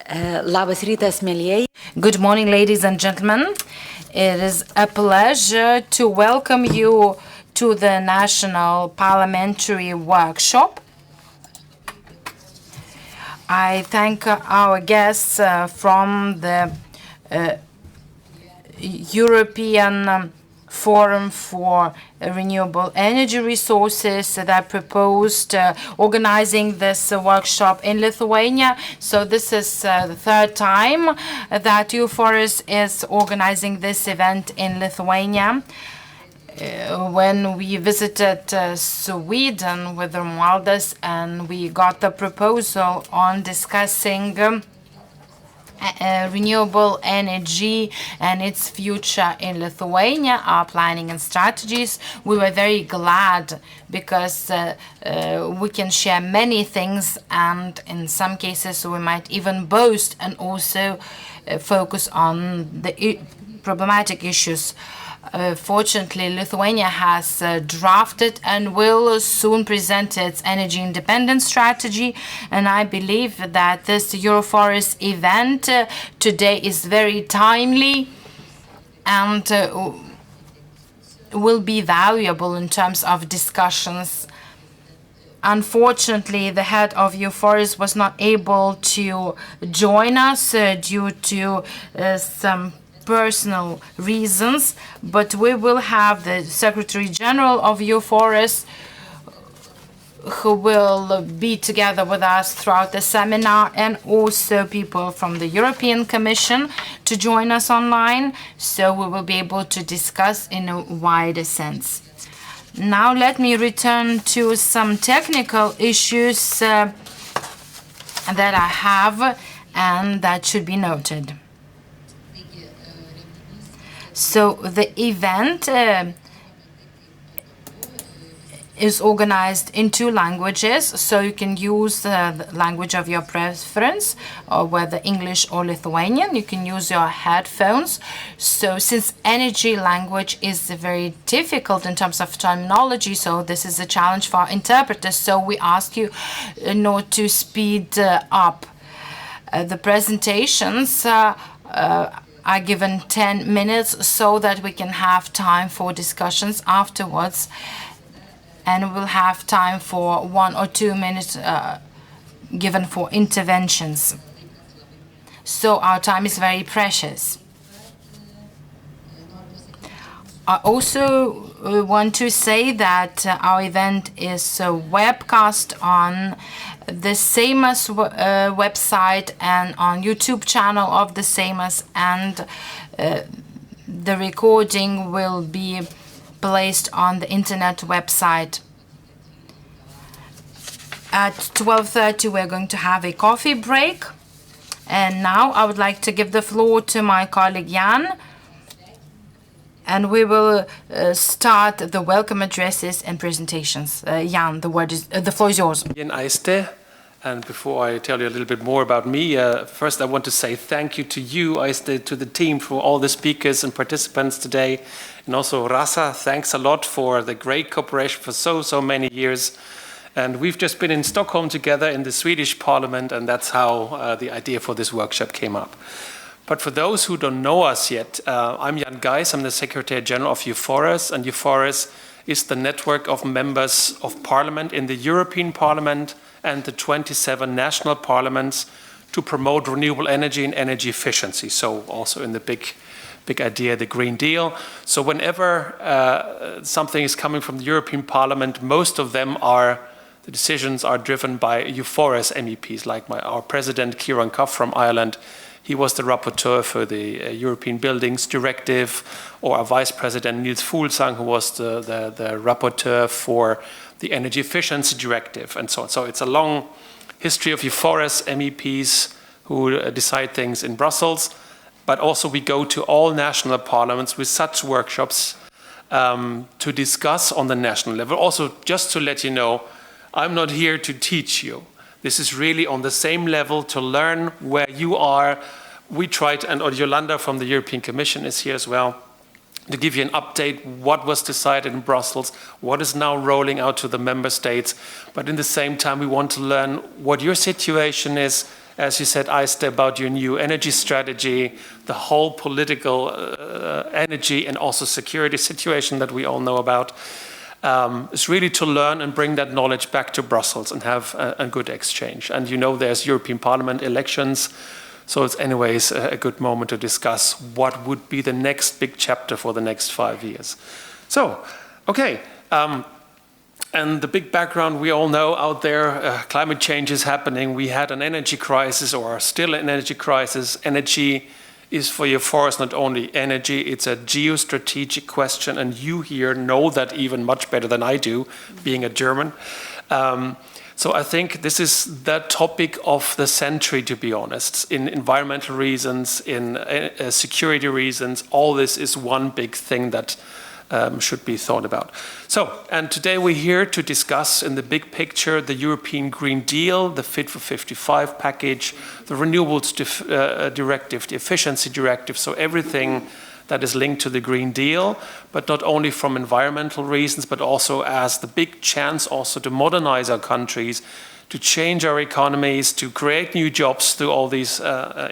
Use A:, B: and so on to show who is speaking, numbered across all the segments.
A: Labas rytas, mėlyjeji.
B: Good morning, ladies and gentlemen. It is a pleasure to welcome you to the National Parliamentary Workshop. I thank our guests from the European Forum for Renewable Energy Resources that proposed organizing this workshop in Lithuania. So this is the third time that EUFORES is organizing this event in Lithuania. When we visited Sweden with Romualdas, and we got the proposal on discussing renewable energy and its future in Lithuania, our planning and strategies. We were very glad because we can share many things, and in some cases we might even boast and also focus on the problematic issues. Fortunately, Lithuania has drafted and will soon present its energy independence strategy, and I believe that this EUFORES event today is very timely and will be valuable in terms of discussions. Unfortunately, the head of EUFORES was not able to join us due to some personal reasons, but we will have the Secretary General of EUFORES who will be together with us throughout the seminar, and also people from the European Commission to join us online, so we will be able to discuss in a wider sense. Now let me return to some technical issues that I have and that should be noted. So the event is organized in 2 languages, so you can use the language of your preference, or whether English or Lithuanian. You can use your headphones. So since energy language is very difficult in terms of terminology, so this is a challenge for our interpreters, so we ask you not to speed up. The presentations are given 10 minutes so that we can have time for discussions afterwards, and we'll have time for 1 or 2 minutes given for interventions. So our time is very precious. I also want to say that our event is webcast on the SEIMAS website and on YouTube channel of the SEIMAS, and the recording will be placed on the internet website. At 12:30 we're going to have a coffee break, and now I would like to give the floor to my colleague Jan, and we will start the welcome addresses and presentations. Jan, the floor is yours.
C: And before I tell you a little bit more about me, first I want to say thank you to you, Aiste, to the team, for all the speakers and participants today. And also Rasa, thanks a lot for the great cooperation for so many years. And we've just been in Stockholm together in the Swedish Parliament, and that's how the idea for this workshop came up. But for those who don't know us yet, I'm Jan Geis, I'm the Secretary General of EUFORES, and EUFORES is the network of members of Parliament in the European Parliament and the 27 national parliaments to promote renewable energy and energy efficiency. So also in the big idea, the Green Deal. So whenever something is coming from the European Parliament, most of them the decisions are driven by EUFORES MEPs, like our President Kieran Cuff from Ireland. He was the rapporteur for the European Buildings Directive, or our Vice President Niels Fuglsang, who was the rapporteur for the Energy Efficiency Directive, and so on. So it's a long history of EUFORES MEPs who decide things in Brussels, but also we go to all national parliaments with such workshops to discuss on the national level. Also, just to let you know, I'm not here to teach you. This is really on the same level to learn where you are. We tried, and Yolanda from the European Commission is here as well, to give you an update what was decided in Brussels, what is now rolling out to the member states. But in the same time, we want to learn what your situation is as you said, Aiste, about your new energy strategy, the whole political energy and also security situation that we all know about, is really to learn and bring that knowledge back to Brussels and have a good exchange. And you know there's European Parliament elections, so it's anyways a good moment to discuss what would be the next big chapter for the next 5 years. So, okay. And the big background we all know out there, climate change is happening. We had an energy crisis, or are still an energy crisis. Energy is for EUFORES not only energy, it's a geostrategic question, and you here know that even much better than I do, being a German. So I think this is the topic of the century, to be honest. In environmental reasons, in security reasons, all this is one big thing that should be thought about. So, and today we're here to discuss in the big picture the European Green Deal, the Fit for 55 package, the Renewables Directive, the Efficiency Directive, so everything that is linked to the Green Deal, but not only from environmental reasons, but also as the big chance also to modernize our countries, to change our economies, to create new jobs through all these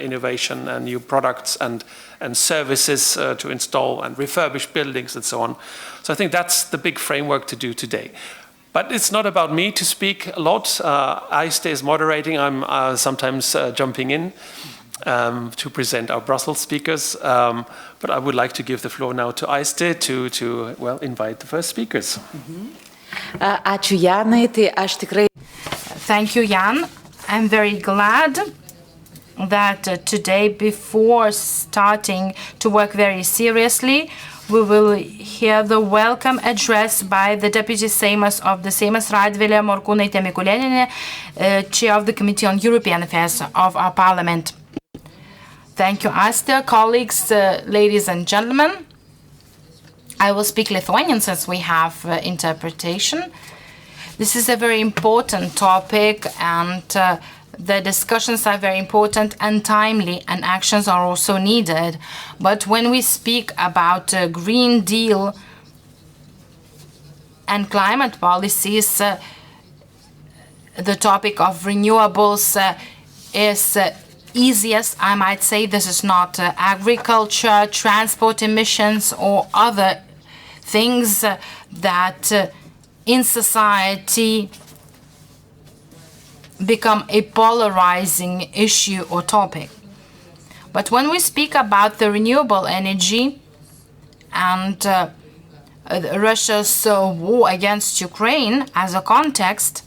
C: innovation and new products and services to install and refurbish buildings and so on. So I think that's the big framework to do today. But it's not about me to speak a lot. I stay moderating. I'm sometimes jumping in to present our Brussels speakers. But I would like to give the floor now to Aiste to well, invite the first speakers.
A: Ačiū Janai, tai aš tikrai.
B: Thank you, Jan. I'm very glad that today, before starting to work very seriously, we will hear the welcome address by the Deputy Seimas of the Seimas Radvilė Morkūnaitė Mikulėnienė, Chair of the Committee on European Affairs of our Parliament. Thank you, Asta, colleagues, ladies and gentlemen. I will speak Lithuanian since we have interpretation. This is a very important topic, and the discussions are very important and timely, and actions are also needed. But when we speak about Green Deal and climate policies, the topic of renewables is easiest, I might say. This is not agriculture, transport emissions, or other things that in society become a polarizing issue or topic. But when we speak about the renewable energy and Russia's war against Ukraine as a context,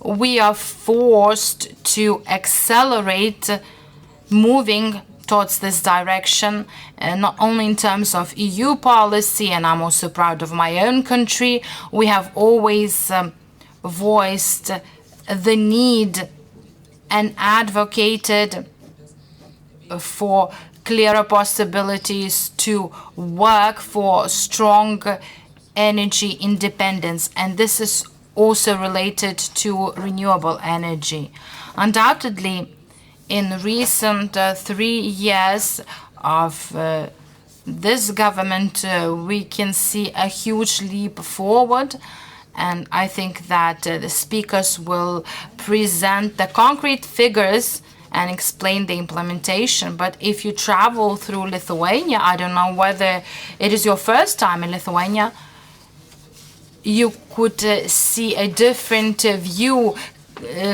B: we are forced to accelerate moving towards this direction, not only in terms of EU policy, and I'm also proud of my own country. We have always voiced the need and advocated for clearer possibilities to work for strong energy independence, and this is also related to renewable energy. Undoubtedly, in recent 3 years of this government, we can see a huge leap forward, and I think that the speakers will present the concrete figures and explain the implementation. But if you travel through Lithuania, I don't know whether it is your first time in Lithuania, you could see a different view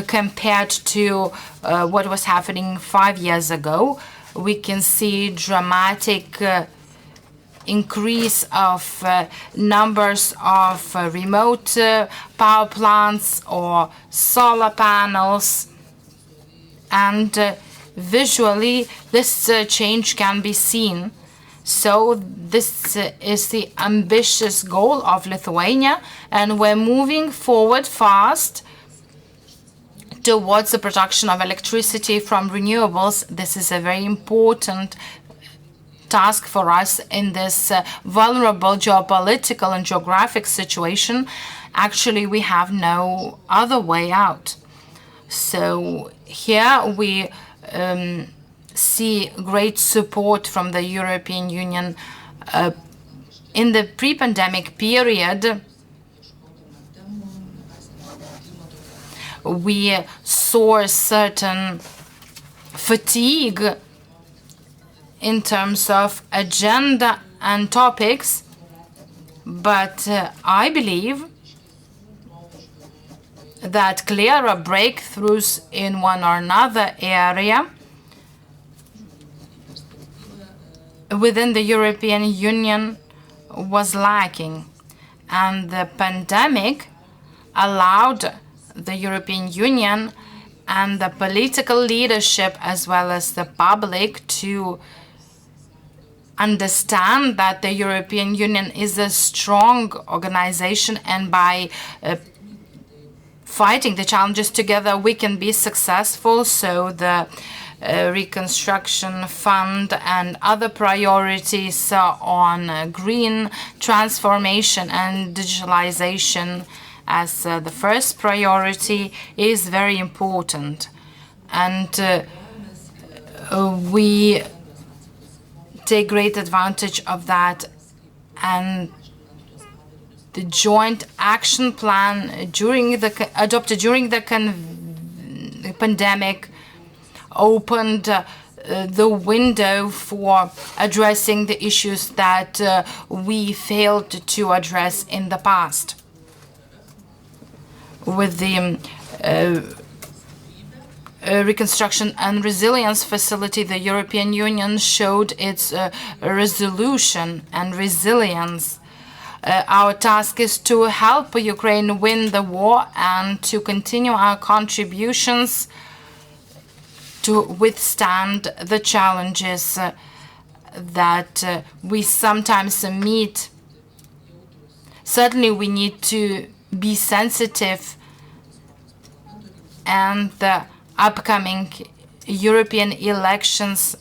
B: compared to what was happening 5 years ago. We can see dramatic increase of numbers of remote power plants or solar panels, and visually this change can be seen. So this is the ambitious goal of Lithuania, and we're moving forward fast towards the production of electricity from renewables. This is a very important task for us in this vulnerable geopolitical and geographic situation. Actually, we have no other way out. So here we see great support from the European Union. In the pre-pandemic period, we saw certain fatigue in terms of agenda and topics, but I believe that clearer breakthroughs in one or another area within the European Union was lacking. And the pandemic allowed the European Union and the political leadership as well as the public to understand that the European Union is a strong organization, and by fighting the challenges together we can be successful. So the reconstruction fund and other priorities on green transformation and digitalization as the first priority is very important, and we take great advantage of that. And the joint action plan adopted during the pandemic opened the window for addressing the issues that we failed to address in the past. With the Reconstruction and Resilience Facility, the European Union showed its resolution and resilience. Our task is to help Ukraine win the war and to continue our contributions to withstand the challenges that we sometimes meet. Certainly we need to be sensitive, and the upcoming European elections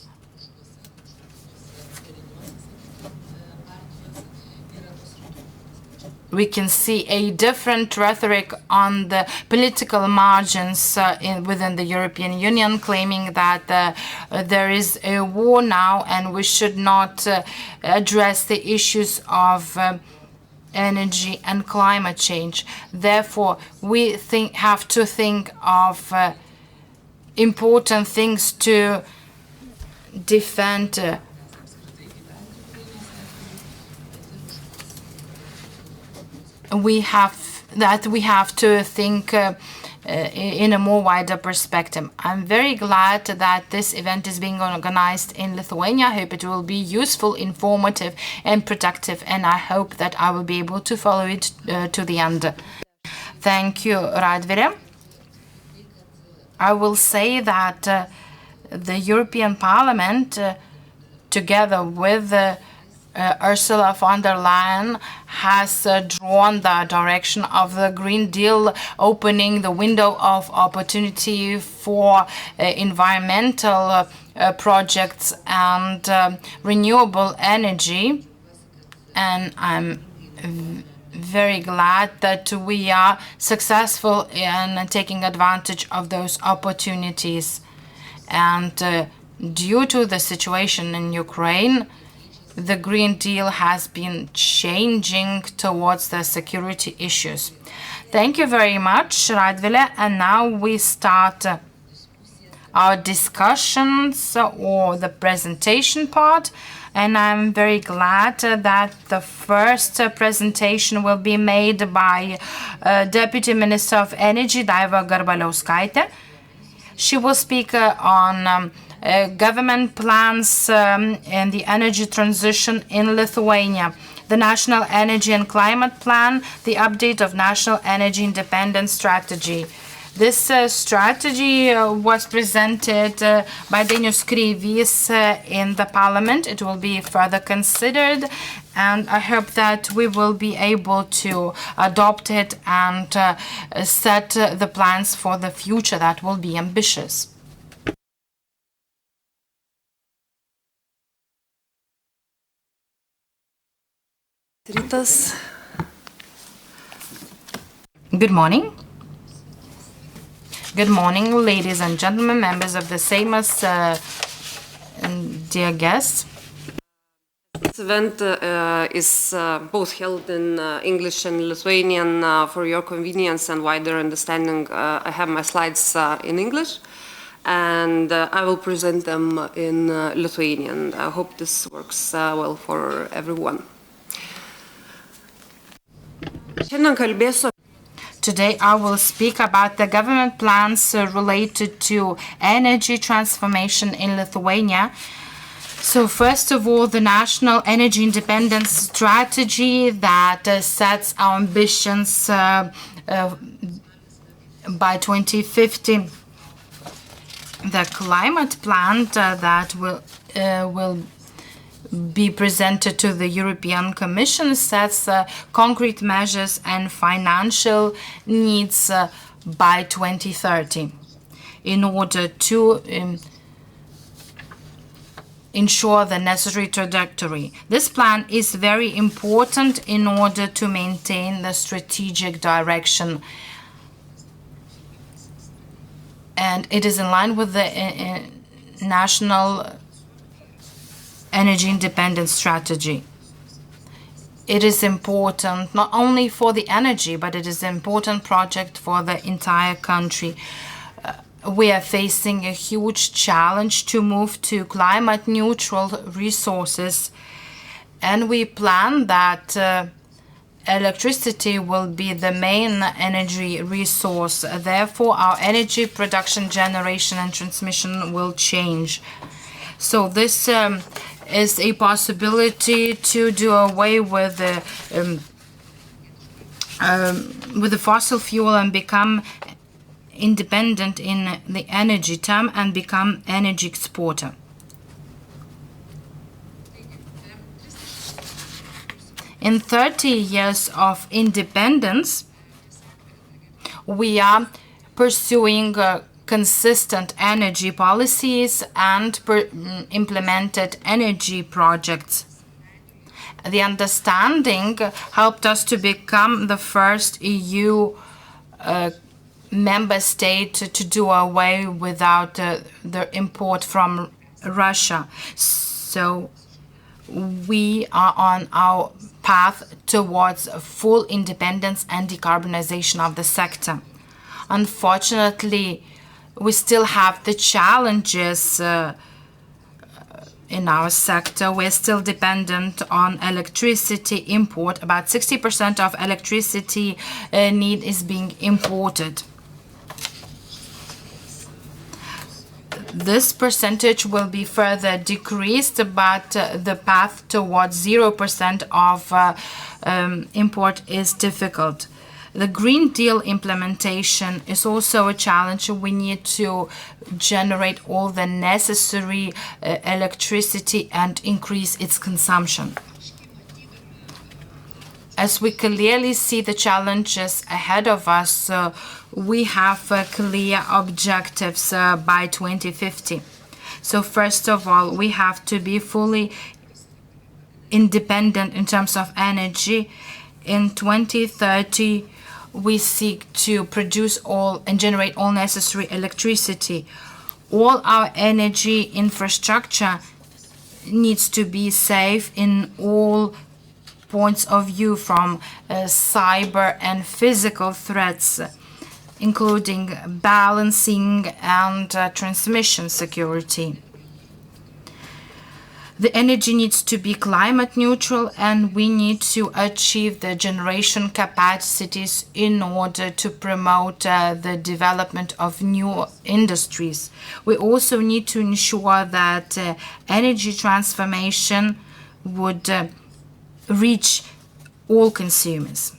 B: we can see a different rhetoric on the political margins within the European Union, claiming that there is a war now and we should not address the issues of energy and climate change. Therefore, we have to think of important things to defend we have to think in a more wider perspective. I'm very glad that this event is being organized in Lithuania. I hope it will be useful, informative, and productive, and I hope that I will be able to follow it to the end. Thank you, Radvire. I will say that the European Parliament, together with Ursula von der Leyen, has drawn the direction of the Green Deal, opening the window of opportunity for environmental projects and renewable energy. And I'm very glad that we are successful in taking advantage of those opportunities. And due to the situation in Ukraine, the Green Deal has been changing towards the security issues. Thank you very much, Radvile. And now we start our discussions or the presentation part. And I'm very glad that the first presentation will be made by Deputy Minister of Energy, Daiva Garbaliauskaitė. She will speak on government plans and the energy transition in Lithuania, the National Energy and Climate Plan, the update of National Energy Independence Strategy. This strategy was presented by Dainius Kreivys in the Parliament. It will be further considered, and I hope that we will be able to adopt it and set the plans for the future that will be ambitious. Good morning. Good morning, ladies and gentlemen, members of the Seimas, and dear guests.
D: This event is both held in English and Lithuanian for your convenience and wider understanding. I have my slides in English, and I will present them in Lithuanian. I hope this works well for everyone.
B: Today I will speak about the government plans related to energy transformation in Lithuania. So first of all, the National Energy Independence Strategy that sets our ambitions by 2050. The climate plan that will be presented to the European Commission sets concrete measures and financial needs by 2030 in order to ensure the necessary trajectory. This plan is very important in order to maintain the strategic direction, and it is in line with the National Energy Independence Strategy. It is important not only for the energy, but it is an important project for the entire country. We are facing a huge challenge to move to climate neutral resources, and we plan that electricity will be the main energy resource. Therefore, our energy production, generation and transmission will change. So this is a possibility to do away with the fossil fuel and become independent in the energy term and become energy exporter. In 30 years of independence, we are pursuing consistent energy policies and implemented energy projects. The understanding helped us to become the first EU member state to do away without the import from Russia. So we are on our path towards full independence and decarbonization of the sector. Unfortunately, we still have the challenges in our sector. We're still dependent on electricity import. About 60% of electricity need is being imported. This percentage will be further decreased, but the path towards 0% of import is difficult. The Green Deal implementation is also a challenge. We need to generate all the necessary electricity and increase its consumption. As we clearly see the challenges ahead of us, we have clear objectives by 2050. So first of all, we have to be fully independent in terms of energy. In 2030, we seek to produce all and generate all necessary electricity. All our energy infrastructure needs to be safe in all points of view, from cyber and physical threats, including balancing and transmission security. The energy needs to be climate neutral, and we need to achieve the generation capacities in order to promote the development of new industries. We also need to ensure that energy transformation would reach all consumers.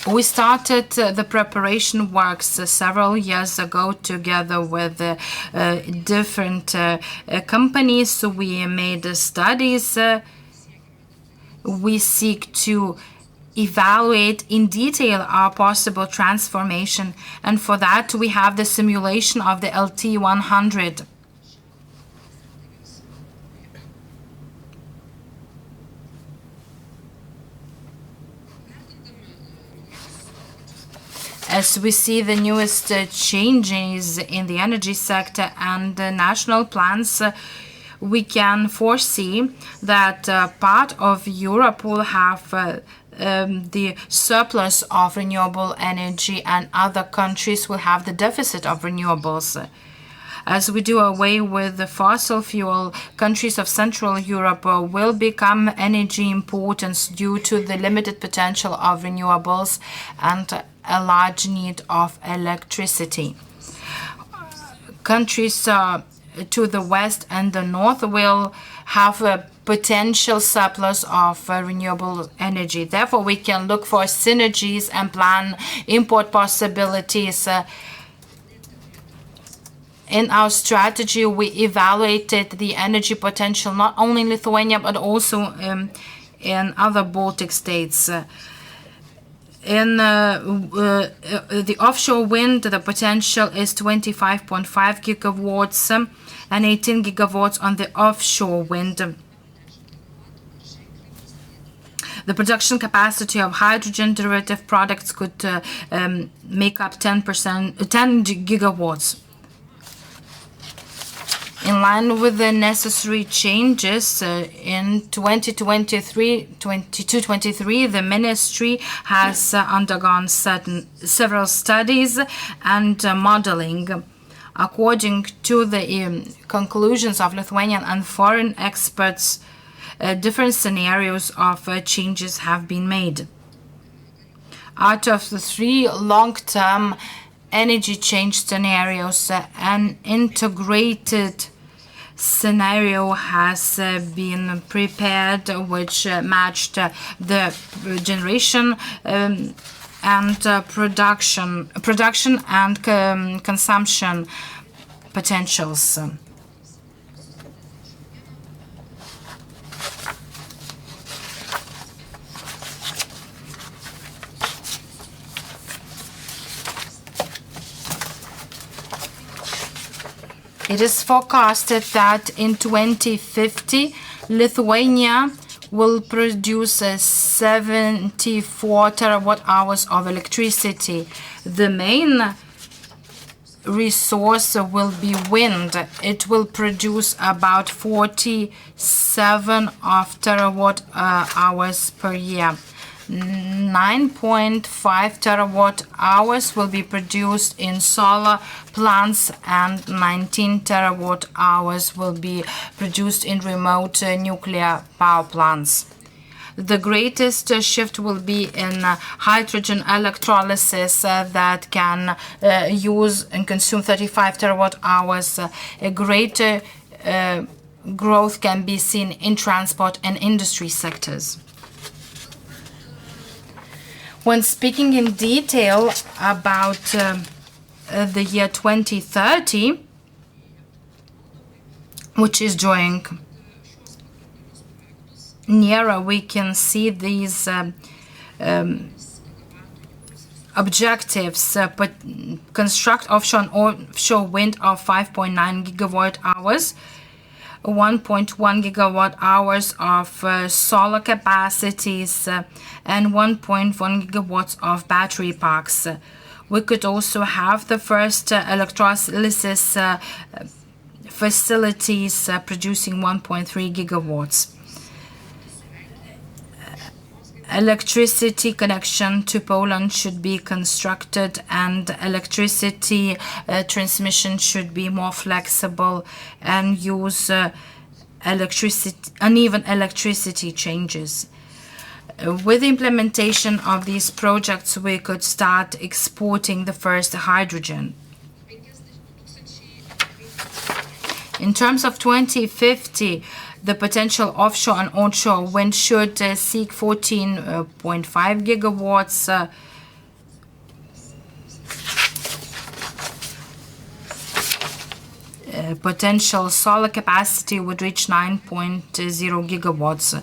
B: We started the preparation works several years ago together with different companies. So we made studies. We seek to evaluate in detail our possible transformation, and for that we have the simulation of the LT100. As we see the newest changes in the energy sector and the national plans, we can foresee that part of Europe will have the surplus of renewable energy and other countries will have the deficit of renewables. As we do away with the fossil fuel, countries of Central Europe will become energy important due to the limited potential of renewables and a large need of electricity. Countries to the west and the north will have a potential surplus of renewable energy. Therefore, we can look for synergies and plan import possibilities. In our strategy, we evaluated the energy potential not only in Lithuania but also in other Baltic states. In the offshore wind, the potential is 25.5 gigawatts and 18 gigawatts on the offshore wind. The production capacity of hydrogen derivative products could make up 10 gigawatts. In line with the necessary changes in 2023, the ministry has undergone several studies and modeling. According to the conclusions of Lithuanian and foreign experts, different scenarios of changes have been made. Out of the 3 long-term energy change scenarios, an integrated scenario has been prepared which matched the generation and production and consumption potentials. It is forecasted that in 2050, Lithuania will produce 74 terawatt hours of electricity. The main resource will be wind. It will produce about 47 of terawatt hours per year. 9.5 terawatt hours will be produced in solar plants and 19 terawatt hours will be produced in remote nuclear power plants. The greatest shift will be in hydrogen electrolysis that can use and consume 35 terawatt hours. A greater growth can be seen in transport and industry sectors. When speaking in detail about the year 2030, which is drawing nearer, we can see these objectives. But construct offshore and offshore wind of 5.9 gigawatt hours, 1.1 gigawatt hours of solar capacities, and 1.1 gigawatts of battery parks. We could also have the first electrolysis facilities producing 1.3 gigawatts. Electricity connection to Poland should be constructed and electricity transmission should be more flexible and use uneven electricity changes. With the implementation of these projects, we could start exporting the first hydrogen. In terms of 2050, the potential offshore and onshore wind should seek 14.5 gigawatts. Potential solar capacity would reach 9.0 gigawatts.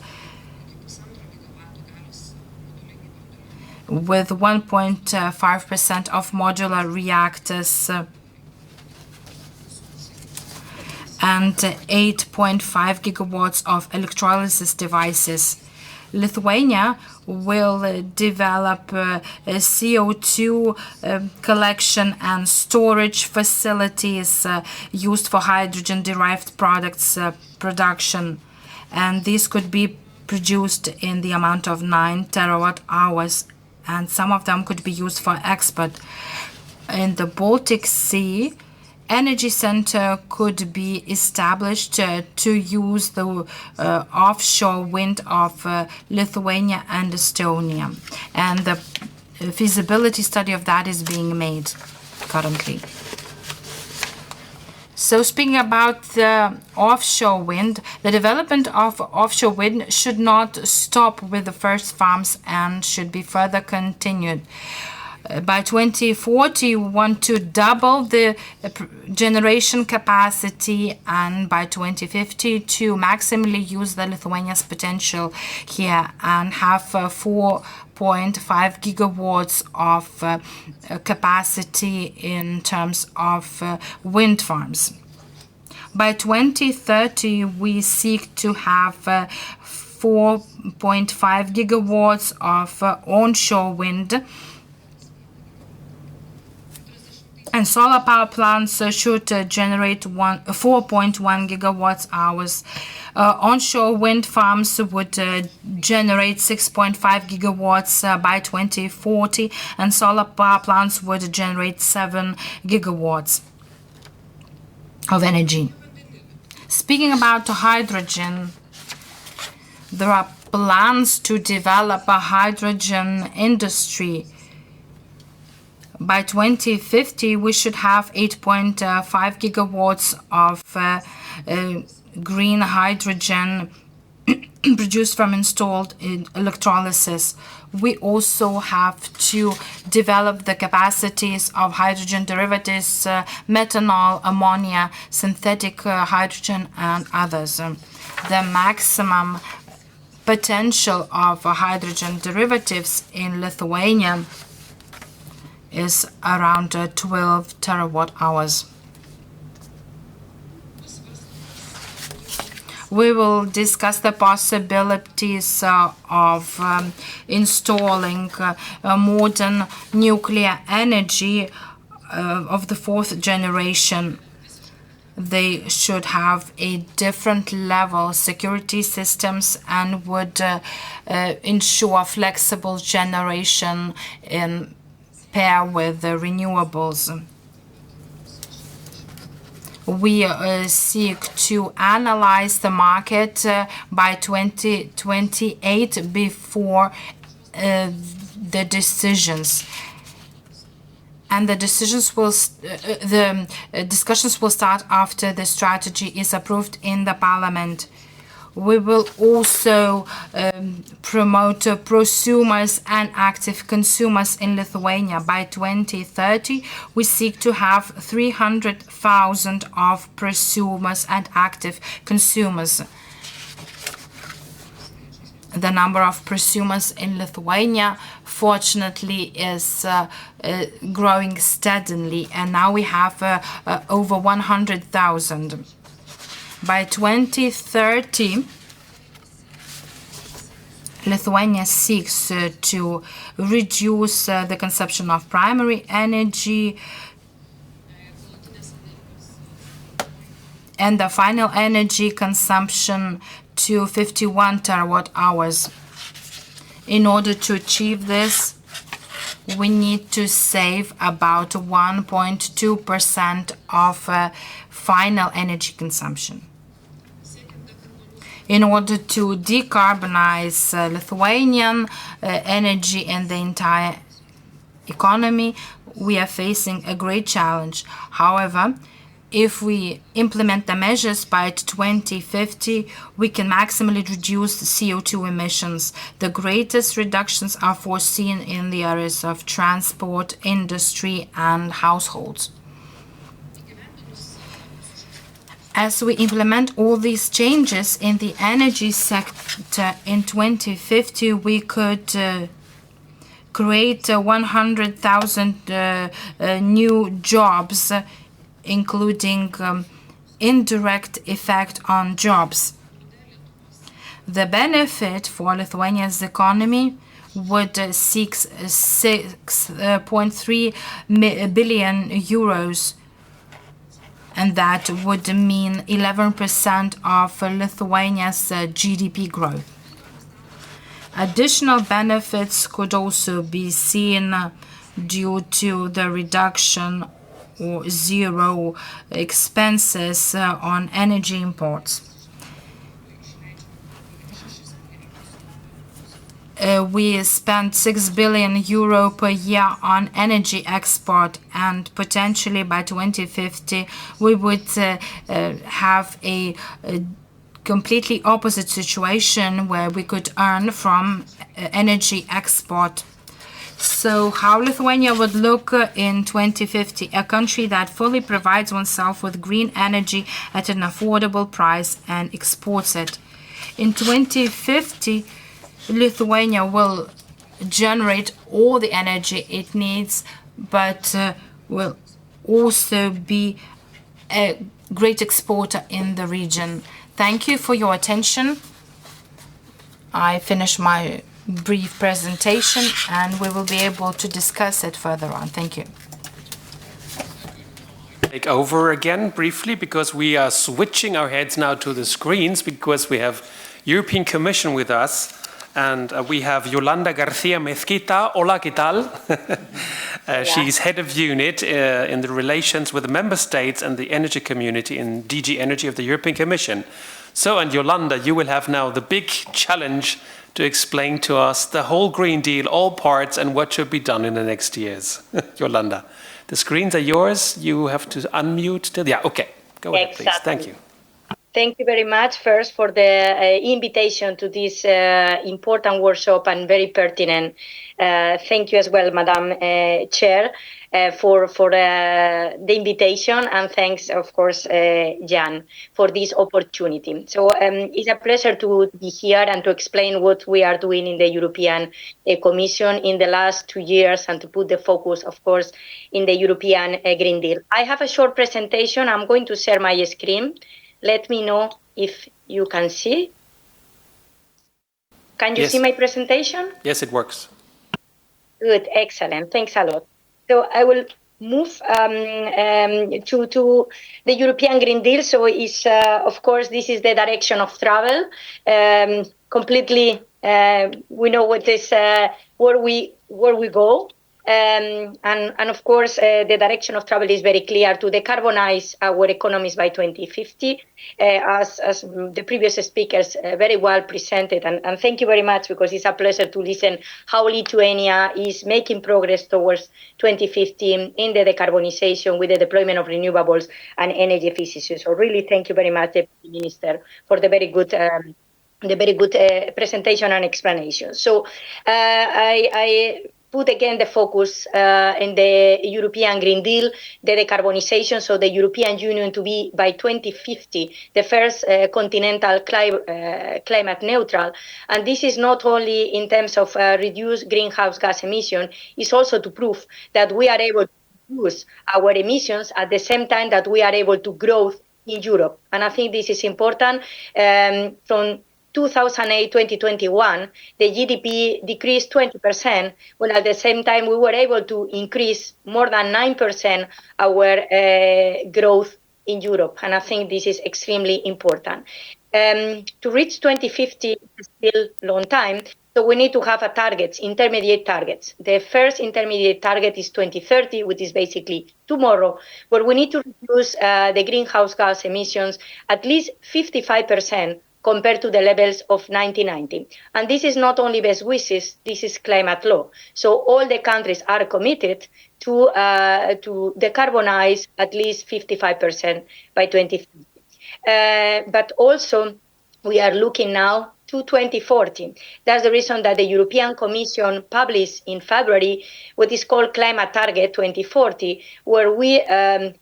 B: With 1.5% of modular reactors and 8.5 gigawatts of electrolysis devices. Lithuania will develop CO2 collection and storage facilities used for hydrogen-derived products production. And this could be produced in the amount of 9 terawatt hours, and some of them could be used for export. In the Baltic Sea, energy center could be established to use the offshore wind of Lithuania and Estonia. And the feasibility study of that is being made currently. So speaking about the offshore wind, the development of offshore wind should not stop with the first farms and should be further continued. By 2040, we want to double the generation capacity, and by 2050 to maximally use the Lithuania's potential here and have 4.5 gigawatts of capacity in terms of wind farms. By 2030, we seek to have 4.5 gigawatts of onshore wind, and solar power plants should generate 4.1 gigawatts hours. Onshore wind farms would generate 6.5 gigawatts by 2040, and solar power plants would generate 7 gigawatts of energy. Speaking about hydrogen, there are plans to develop a hydrogen industry. By 2050, we should have 8.5 gigawatts of green hydrogen produced from installed electrolysis. We also have to develop the capacities of hydrogen derivatives, methanol, ammonia, synthetic hydrogen, and others. The maximum potential of hydrogen derivatives in Lithuania is around 12 terawatt hours. We will discuss the possibilities of installing modern nuclear energy of the fourth generation. They should have a different level security systems and would ensure flexible generation in pair with the renewables. We seek to analyze the market by 2028 before the decisions. And the decisions will, the discussions will start after the strategy is approved in the Parliament. We will also promote prosumers and active consumers in Lithuania. By 2030, we seek to have 300,000 of prosumers and active consumers. The number of prosumers in Lithuania, fortunately, is growing steadily, and now we have over 100,000. By 2030, Lithuania seeks to reduce the consumption of primary energy and the final energy consumption to 51 terawatt hours. In order to achieve this, we need to save about 1.2% of final energy consumption. In order to decarbonize Lithuanian energy and the entire economy, we are facing a great challenge. However, if we implement the measures by 2050, we can maximally reduce the CO2 emissions. The greatest reductions are foreseen in the areas of transport, industry, and households. As we implement all these changes in the energy sector in 2050, we could create 100,000 new jobs, including indirect effect on jobs. The benefit for Lithuania's economy would 6.3 billion euros, and that would mean 11% of Lithuania's GDP growth. Additional benefits could also be seen due to the reduction or zero expenses on energy imports. We spend 6 billion euro per year on energy export, and potentially by 2050 we would have a completely opposite situation where we could earn from energy export. So how Lithuania would look in 2050, a country that fully provides oneself with green energy at an affordable price and exports it. In 2050, Lithuania will generate all the energy it needs, but will also be a great exporter in the region. Thank you for your attention. I finish my brief presentation and we will be able to discuss it further on. Thank you.
C: Take over again briefly, because we are switching our heads now to the screens, because we have European Commission with us. And we have Yolanda Garcia Mezquita. Hola, ¿qué tal? She's head of unit in the relations with the member states and the energy community in DG Energy of the European Commission. So, and Yolanda, you will have now the big challenge to explain to us the whole Green Deal, all parts, and what should be done in the next years. Yolanda, the screens are yours. You have to unmute still. Yeah, okay. Go ahead, please. Thank you.
E: Thank you very much first for the invitation to this important workshop and very pertinent. Thank you as well, Madam Chair, for the invitation, and thanks, of course, Jan, for this opportunity. So it's a pleasure to be here and to explain what we are doing in the European Commission in the last 2 years, and to put the focus, of course, in the European Green Deal. I have a short presentation. I'm going to share my screen. Let me know if you can see. Can you see my presentation?
C: Yes, it works.
E: Good, excellent. Thanks a lot. So I will move to the European Green Deal. So it's, of course, this is the direction of travel. Completely, we know what is where we go. And of course, the direction of travel is very clear: to decarbonize our economies by 2050, as the previous speakers very well presented. And thank you very much, because it's a pleasure to listen how Lithuania is making progress towards 2050 in the decarbonization with the deployment of renewables and energy efficiency. So really, thank you very much, Deputy Minister, for the very good presentation and explanation. So I put again the focus in the European Green Deal, the decarbonization, so the European Union to be by 2050 the first continental climate neutral. And this is not only in terms of reduced greenhouse gas emission, it's also to prove that we are able to reduce our emissions at the same time that we are able to grow in Europe. And I think this is important. From 2008-2021, the GDP decreased 20%, while at the same time we were able to increase more than 9% our growth in Europe. And I think this is extremely important. To reach 2050 is still a long time, so we need to have a targets, intermediate targets. The first intermediate target is 2030, which is basically tomorrow, where we need to reduce the greenhouse gas emissions at least 55% compared to the levels of 1990. And this is not only best wishes, this is climate law. So all the countries are committed to decarbonize at least 55% by 2050. But also, we are looking now to 2040. That's the reason that the European Commission published in February what is called Climate Target 2040, where we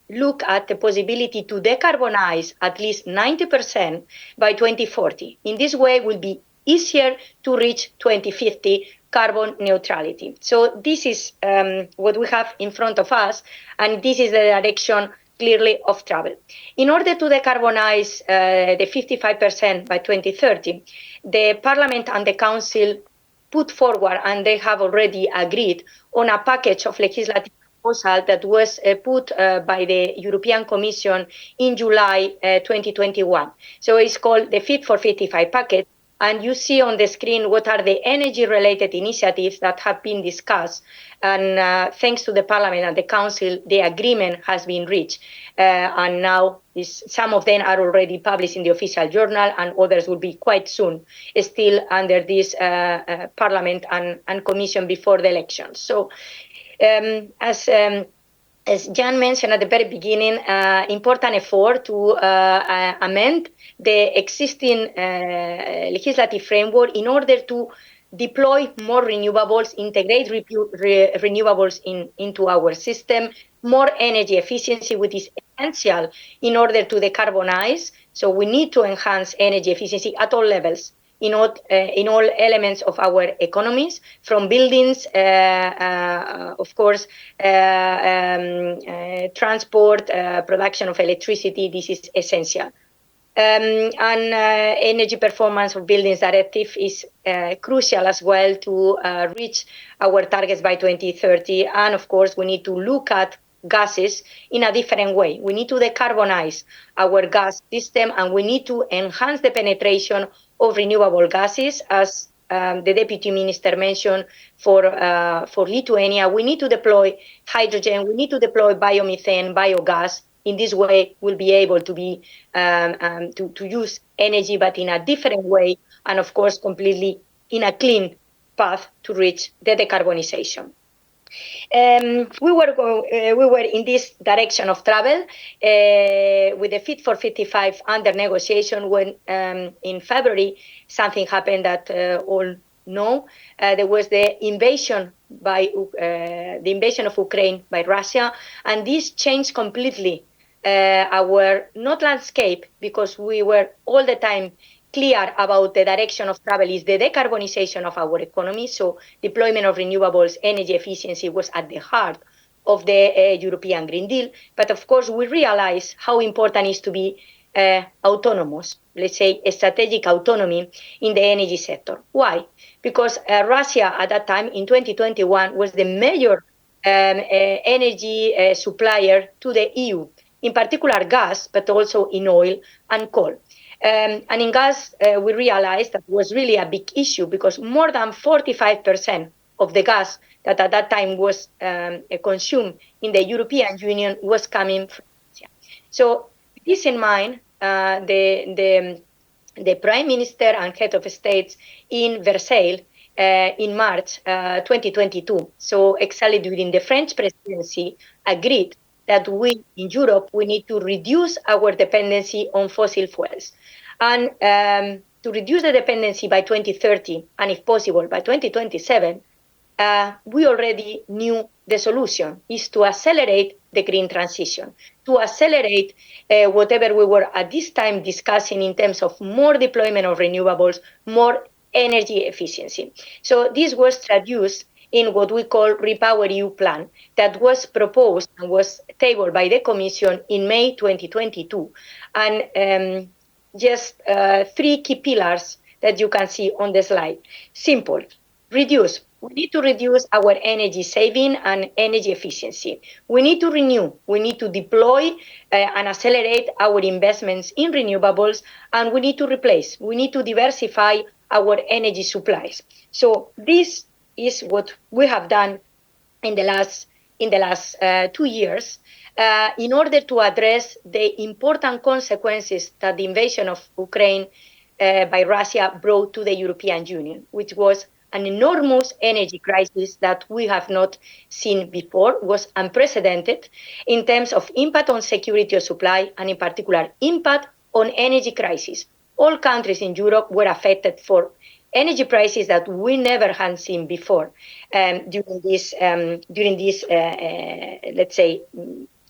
E: look at the possibility to decarbonize at least 90% by 2040. In this way, it will be easier to reach 2050 carbon neutrality. So this is what we have in front of us, and this is the direction clearly of travel. In order to decarbonize the 55% by 2030, the Parliament and the Council put forward, and they have already agreed on a package of legislative proposal that was put by the European Commission in July 2021. So it's called the Fit for 55 package. And you see on the screen what are the energy-related initiatives that have been discussed. And thanks to the Parliament and the Council, the agreement has been reached. And now some of them are already published in the official journal, and others will be quite soon, still under this Parliament and Commission before the elections. So as Jan mentioned at the very beginning, important effort to amend the existing legislative framework in order to deploy more renewables, integrate renewables into our system, more energy efficiency, which is essential in order to decarbonize. So we need to enhance energy efficiency at all levels, in all elements of our economies, from buildings, of course, transport, production of electricity. This is essential. And energy performance of buildings directive is crucial as well to reach our targets by 2030. And of course, we need to look at gases in a different way. We need to decarbonize our gas system, and we need to enhance the penetration of renewable gases, as the Deputy Minister mentioned for Lithuania. We need to deploy hydrogen. We need to deploy biomethane, biogas. In this way, we'll be able to use energy, but in a different way, and of course, completely in a clean path to reach the decarbonization. We were in this direction of travel with the Fit for 55 under negotiation when in February something happened that all know. There was the invasion of Ukraine by Russia, and this changed completely our not landscape, because we were all the time clear about the direction of travel is the decarbonization of our economy. So deployment of renewables, energy efficiency was at the heart of the European Green Deal. But of course, we realize how important it is to be autonomous, let's say strategic autonomy in the energy sector. Why? Because Russia at that time in 2021 was the major energy supplier to the EU, in particular gas, but also in oil and coal. And in gas, we realized that was really a big issue, because more than 45% of the gas that at that time was consumed in the European Union was coming from Russia. So with this in mind, the Prime Minister and Head of States in Versailles in March 2022, so exactly during the French presidency, agreed that we in Europe, we need to reduce our dependency on fossil fuels. And to reduce the dependency by 2030, and if possible by 2027, we already knew the solution is to accelerate the green transition, to accelerate whatever we were at this time discussing in terms of more deployment of renewables, more energy efficiency. So this was traduced in what we call REPowerEU plan that was proposed and was tabled by the Commission in May 2022. And just three key pillars that you can see on the slide. Simple, reduce. We need to reduce our energy saving and energy efficiency. We need to renew. We need to deploy and accelerate our investments in renewables, and we need to replace. We need to diversify our energy supplies. So this is what we have done in the last 2 years in order to address the important consequences that the invasion of Ukraine by Russia brought to the European Union, which was an enormous energy crisis that we have not seen before, was unprecedented in terms of impact on security of supply, and in particular impact on energy crisis. All countries in Europe were affected for energy prices that we never had seen before during these, let's say,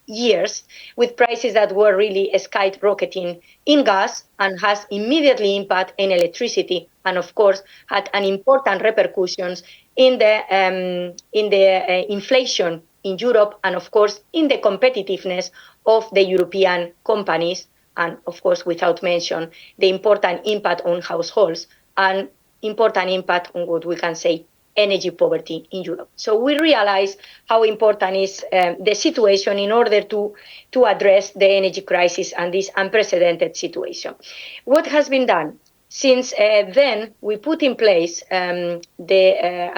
E: years, with prices that were really skyrocketing in gas and has immediately impact in electricity, and of course had an important repercussions in the inflation in Europe, and of course in the competitiveness of the European companies, and of course without mention the important impact on households and important impact on what we can say energy poverty in Europe. So we realize how important is the situation in order to address the energy crisis and this unprecedented situation. What has been done? Since then, we put in place a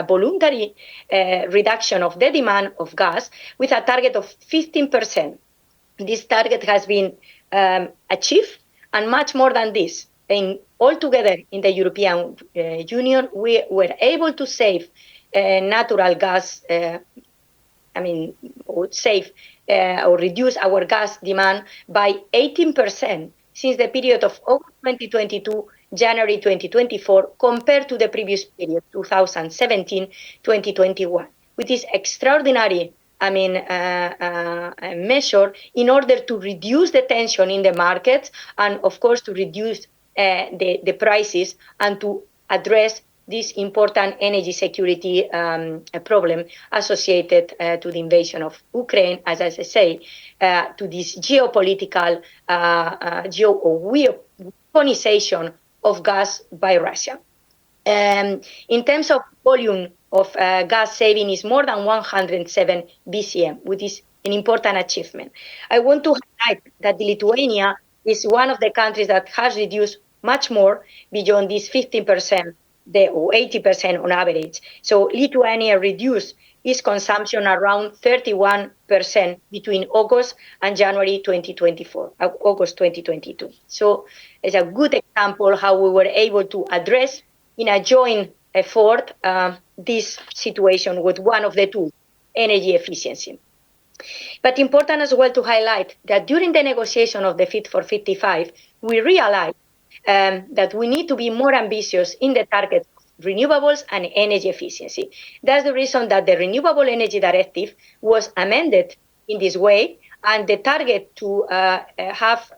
E: voluntary reduction of the demand of gas with a target of 15%. This target has been achieved, and much more than this. Altogether in the European Union, we were able to save natural gas, or reduce our gas demand by 18% since the period of August 2022, January 2024, compared to the previous period, 2017-2021, with this extraordinary measure in order to reduce the tension in the markets and, of course, to reduce the prices and to address this important energy security problem associated to the invasion of Ukraine, as I say, to this geopolitical weaponization of gas by Russia. In terms of volume of gas saving is more than 107 BCM, which is an important achievement. I want to highlight that Lithuania is one of the countries that has reduced much more beyond this 15%, or 80% on average. So Lithuania reduced its consumption around 31% between August and January 2024, August 2022. So it's a good example how we were able to address in a joint effort this situation with one of the two, energy efficiency. But important as well to highlight that during the negotiation of the Fit for 55, we realized that we need to be more ambitious in the target of renewables and energy efficiency. That's the reason that the Renewable Energy Directive was amended in this way, and the target to have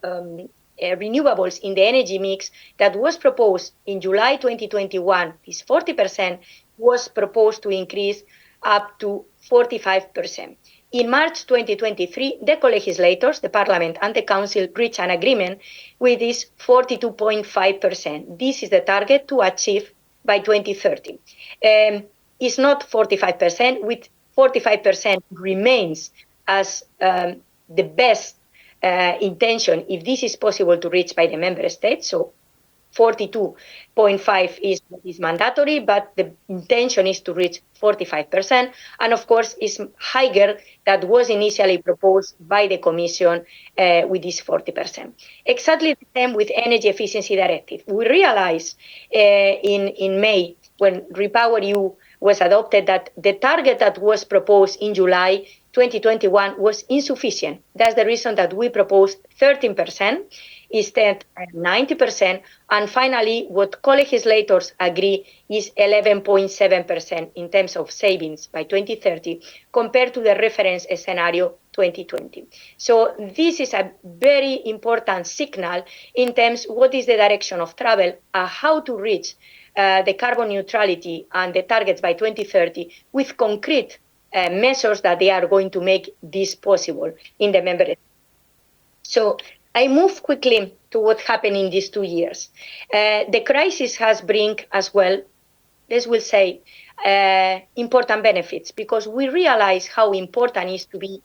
E: renewables in the energy mix that was proposed in July 2021, this 40%, was proposed to increase up to 45%. In March 2023, the co-legislators, the Parliament and the Council, reached an agreement with this 42.5%. This is the target to achieve by 2030. It's not 45%, with 45% remains as the best intention if this is possible to reach by the member states. So 42.5 is mandatory, but the intention is to reach 45%, and of course is higher than was initially proposed by the Commission with this 40%. Exactly the same with Energy Efficiency Directive. We realized in May, when REPowerEU was adopted, that the target that was proposed in July 2021 was insufficient. That's the reason that we proposed 13%, instead 90%, and finally what co-legislators agree is 11.7% in terms of savings by 2030 compared to the reference scenario 2020. So this is a very important signal in terms of what is the direction of travel, how to reach the carbon neutrality and the targets by 2030 with concrete measures that they are going to make this possible in the member states. So I move quickly to what happened in these 2 years. The crisis has bring as well, as we'll say, important benefits, because we realize how important it is to be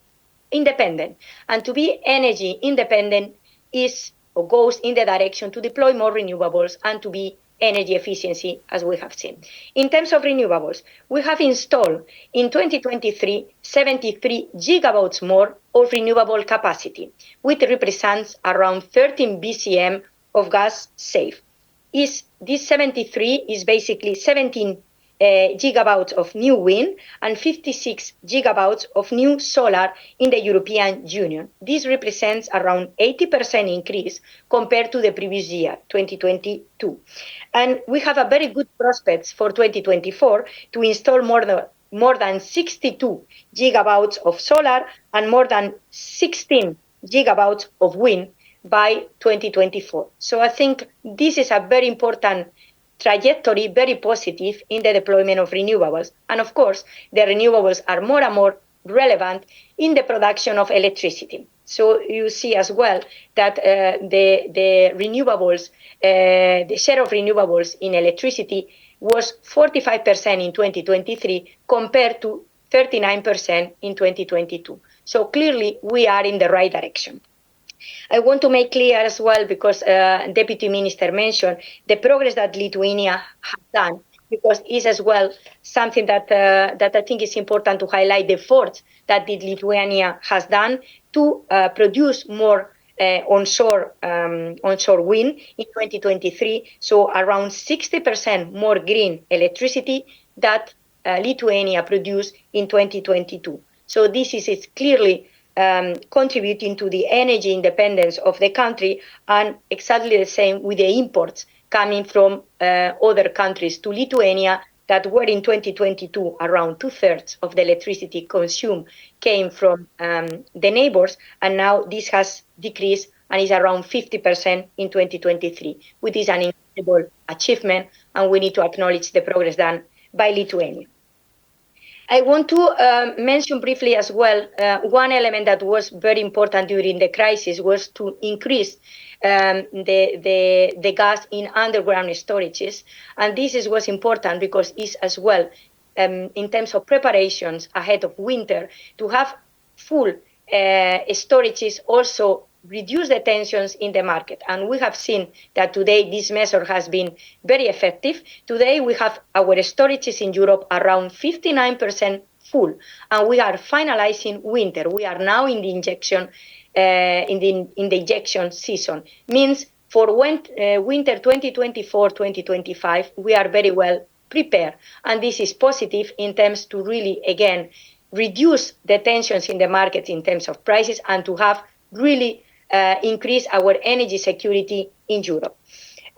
E: independent, and to be energy independent is or goes in the direction to deploy more renewables and to be energy efficiency, as we have seen. In terms of renewables, we have installed in 2023 73 gigawatts more of renewable capacity, which represents around 13 BCM of gas saved. This 73 is basically 17 gigawatts of new wind and 56 gigawatts of new solar in the European Union. This represents around 80% increase compared to the previous year, 2022. And we have a very good prospects for 2024 to install more than 62 gigawatts of solar and more than 16 gigawatts of wind by 2024. So I think this is a very important trajectory, very positive in the deployment of renewables. And of course, the renewables are more and more relevant in the production of electricity. So you see as well that the renewables, the share of renewables in electricity was 45% in 2023 compared to 39% in 2022. So clearly we are in the right direction. I want to make clear as well, because Deputy Minister mentioned the progress that Lithuania has done, because it's as well something that I think is important to highlight, the efforts that Lithuania has done to produce more onshore wind in 2023, so around 60% more green electricity that Lithuania produced in 2022. So this is clearly contributing to the energy independence of the country, and exactly the same with the imports coming from other countries to Lithuania that were in 2022 around 2/3 of the electricity consumed came from the neighbors, and now this has decreased and is around 50% in 2023, which is an incredible achievement, and we need to acknowledge the progress done by Lithuania. I want to mention briefly as well, one element that was very important during the crisis was to increase the gas in underground storages. And this was important because it's as well, in terms of preparations ahead of winter, to have full storages also reduce the tensions in the market. And we have seen that today this measure has been very effective. Today we have our storages in Europe around 59% full, and we are finalizing winter. We are now in the injection injection season. Means for winter 2024-2025, we are very well prepared. And this is positive in terms to really, again, reduce the tensions in the market in terms of prices and to have really increase our energy security in Europe.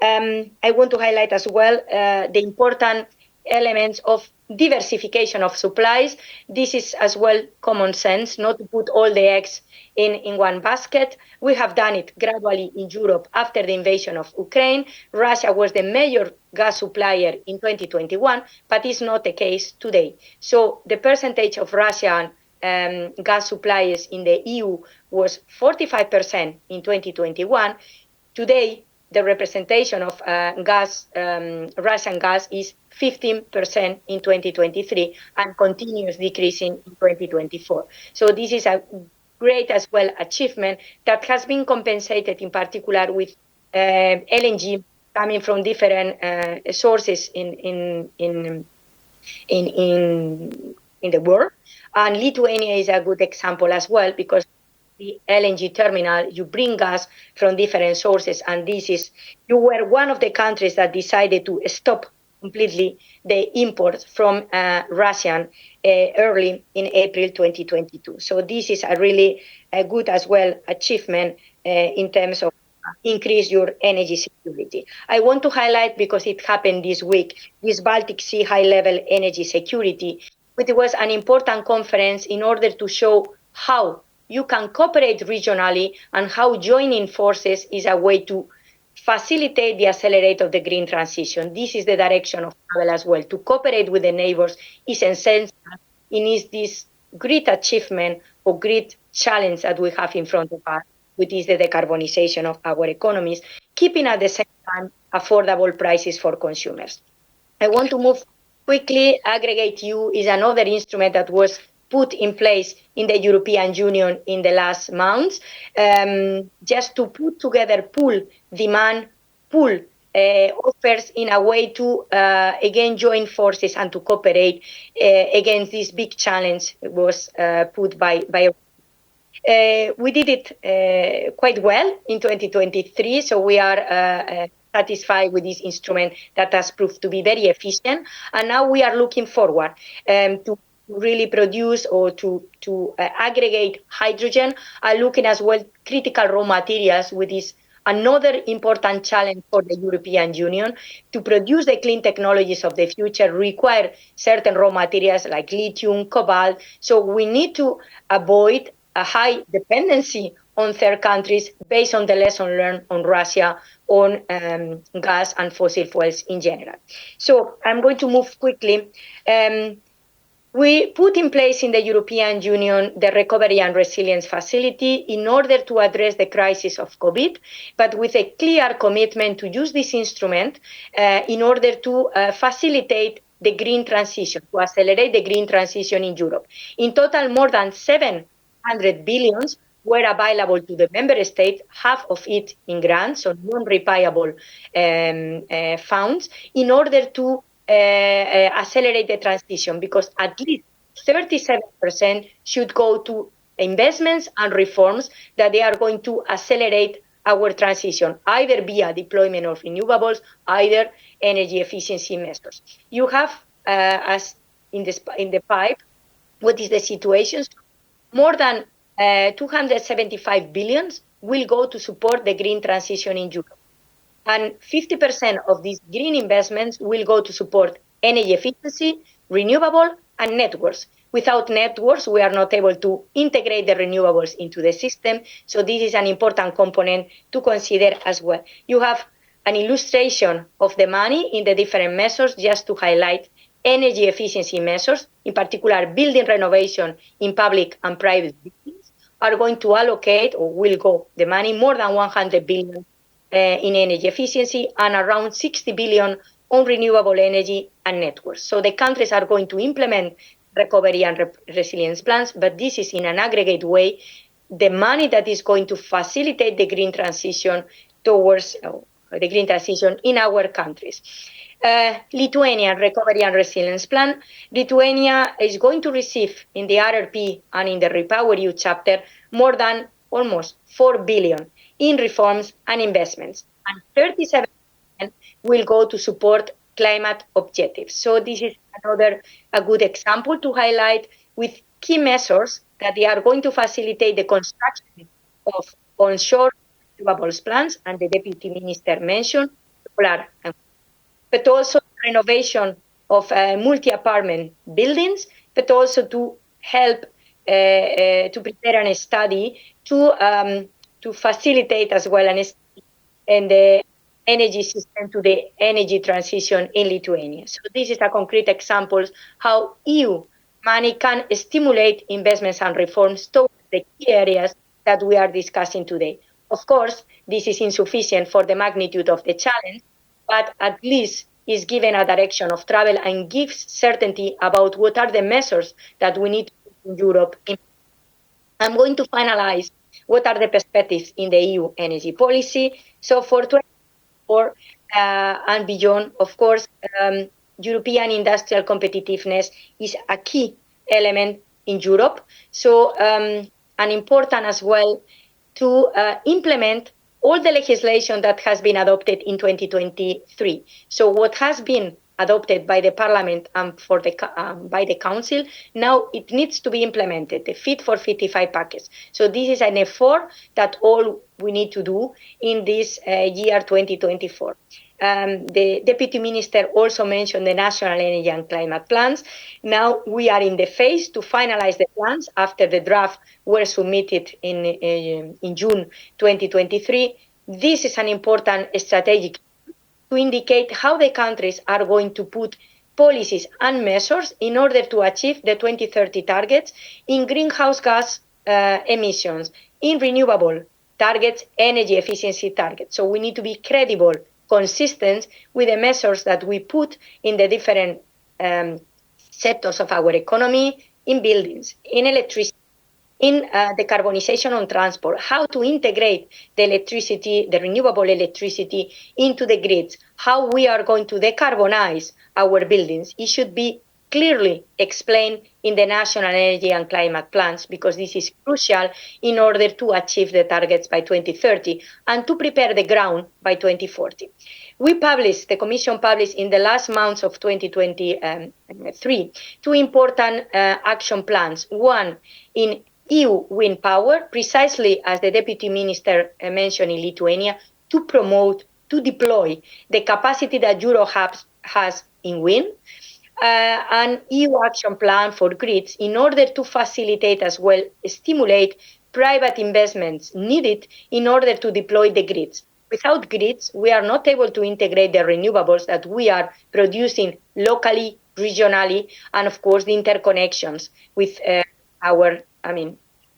E: I want to highlight as well the important elements of diversification of supplies. This is as well common sense, not to put all the eggs in one basket. We have done it gradually in Europe after the invasion of Ukraine. Russia was the major gas supplier in 2021, but it's not the case today. So the percentage of Russian gas suppliers in the EU was 45% in 2021. Today, the representation of Russian gas is 15% in 2023 and continues decreasing in 2024. So this is a great as well achievement that has been compensated in particular with LNG coming from different sources in the world. And Lithuania is a good example as well, because the LNG terminal, you bring gas from different sources, and you were one of the countries that decided to stop completely the imports from Russian early in April 2022. So this is a really good as well achievement in terms of increase your energy security. I want to highlight, because it happened this week, this Baltic Sea high-level energy security, which was an important conference in order to show how you can cooperate regionally and how joining forces is a way to facilitate the accelerate of the green transition. This is the direction of travel as well. To cooperate with the neighbors is essential in this great achievement or great challenge that we have in front of us, which is the decarbonization of our economies, keeping at the same time affordable prices for consumers. I want to move quickly. Aggregate EU is another instrument that was put in place in the European Union in the last months, just to put together pool demand, pool offers in a way to, again, join forces and to cooperate against this big challenge was put by we did it quite well in 2023, so we are satisfied with this instrument that has proved to be very efficient. And now we are looking forward to really produce or to aggregate hydrogen, and looking as well critical raw materials, which is another important challenge for the European Union. To produce the clean technologies of the future require certain raw materials like lithium, cobalt. So we need to avoid a high dependency on third countries based on the lesson learned on Russia, on gas and fossil fuels in general. So I'm going to move quickly. We put in place in the European Union the Recovery and Resilience Facility in order to address the crisis of COVID, but with a clear commitment to use this instrument in order to facilitate the green transition, to accelerate the green transition in Europe. In total, more than 700 billions were available to the member states, half of it in grants, so non-repayable funds, in order to accelerate the transition, because at least 37% should go to investments and reforms that they are going to accelerate our transition, either via deployment of renewables, either energy efficiency measures. You have, as in the pipe, what is the situation? More than 275 billion will go to support the green transition in Europe. And 50% of these green investments will go to support energy efficiency, renewable, and networks. Without networks, we are not able to integrate the renewables into the system. So this is an important component to consider as well. You have an illustration of the money in the different measures, just to highlight energy efficiency measures, in particular building renovation in public and private buildings, are going to allocate, or will go, the money, more than 100 billion in energy efficiency and around 60 billion on renewable energy and networks. So the countries are going to implement recovery and resilience plans, but this is in an aggregate way the money that is going to facilitate the green transition towards the green transition in our countries. Lithuanian Recovery and Resilience Plan. Lithuania is going to receive in the RRP and in the REPowerEU chapter more than almost 4 billion in reforms and investments, and 37% will go to support climate objectives. So this is a good example to highlight, with key measures that they are going to facilitate the construction of onshore renewables plants, and the Deputy Minister mentioned solar, but also renovation of multi-apartment buildings, but also to help to prepare a study to facilitate as well and the energy system to the energy transition in Lithuania. So this is a concrete example how EU money can stimulate investments and reforms towards the key areas that we are discussing today. Of course, this is insufficient for the magnitude of the challenge, but at least is given a direction of travel and gives certainty about what are the measures that we need in Europe. I'm going to finalize what are the perspectives in the EU energy policy. So for 2024 and beyond, of course, European industrial competitiveness is a key element in Europe. So and important as well to implement all the legislation that has been adopted in 2023. So what has been adopted by the Parliament and by the Council, now it needs to be implemented, the Fit for 55 package. So this is an effort that all we need to do in this year 2024. The Deputy Minister also mentioned the National Energy and Climate Plans. Now we are in the phase to finalize the plans after the draft were submitted in June 2023. This is an important strategic to indicate how the countries are going to put policies and measures in order to achieve the 2030 targets in greenhouse gas emissions, in renewable targets, energy efficiency targets. So we need to be credible, consistent with the measures that we put in the different sectors of our economy, in buildings, in electricity, in decarbonization on transport, how to integrate the electricity, the renewable electricity into the grids, how we are going to decarbonize our buildings. It should be clearly explained in the National Energy and Climate Plans, because this is crucial in order to achieve the targets by 2030 and to prepare the ground by 2040. The Commission published in the last months of 2023 two important action plans. One in EU wind power, precisely as the Deputy Minister mentioned in Lithuania, to promote, to deploy the capacity that Europe has in wind, an EU action plan for grids in order to facilitate as well, stimulate private investments needed in order to deploy the grids. Without grids, we are not able to integrate the renewables that we are producing locally regionally, and of course the interconnections with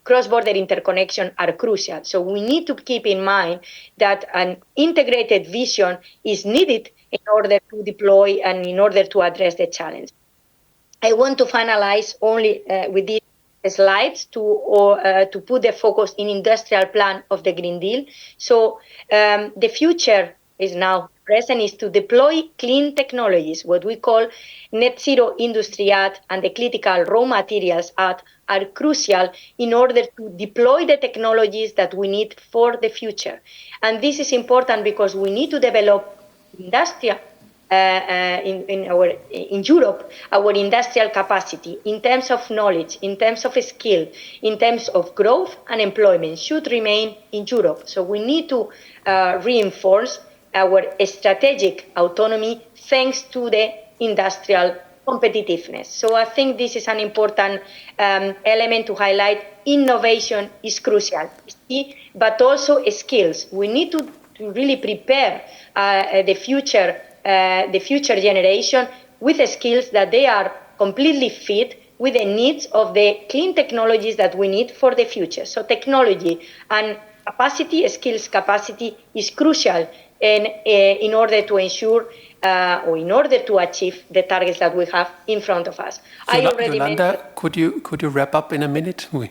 E: cross-border interconnection are crucial. So we need to keep in mind that an integrated vision is needed in order to deploy and in order to address the challenge. I want to finalize only with these slides to put the focus in industrial plan of the Green Deal. So the future is now present is to deploy clean technologies. What we call Net Zero Industry Act and the Critical Raw Materials Act are crucial in order to deploy the technologies that we need for the future. And this is important because we need to develop industrial in Europe, our industrial capacity in terms of knowledge, in terms of skill, in terms of growth and employment should remain in Europe. So we need to reinforce our strategic autonomy thanks to the industrial competitiveness. So I think this is an important element to highlight. Innovation is crucial, but also skills. We need to really prepare the future generation with skills that they are completely fit with the needs of the clean technologies that we need for the future. So technology and capacity, skills capacity is crucial in order to ensure or in order to achieve the targets that we have in front of us.
C: Yolanda, could you wrap up in a minute? This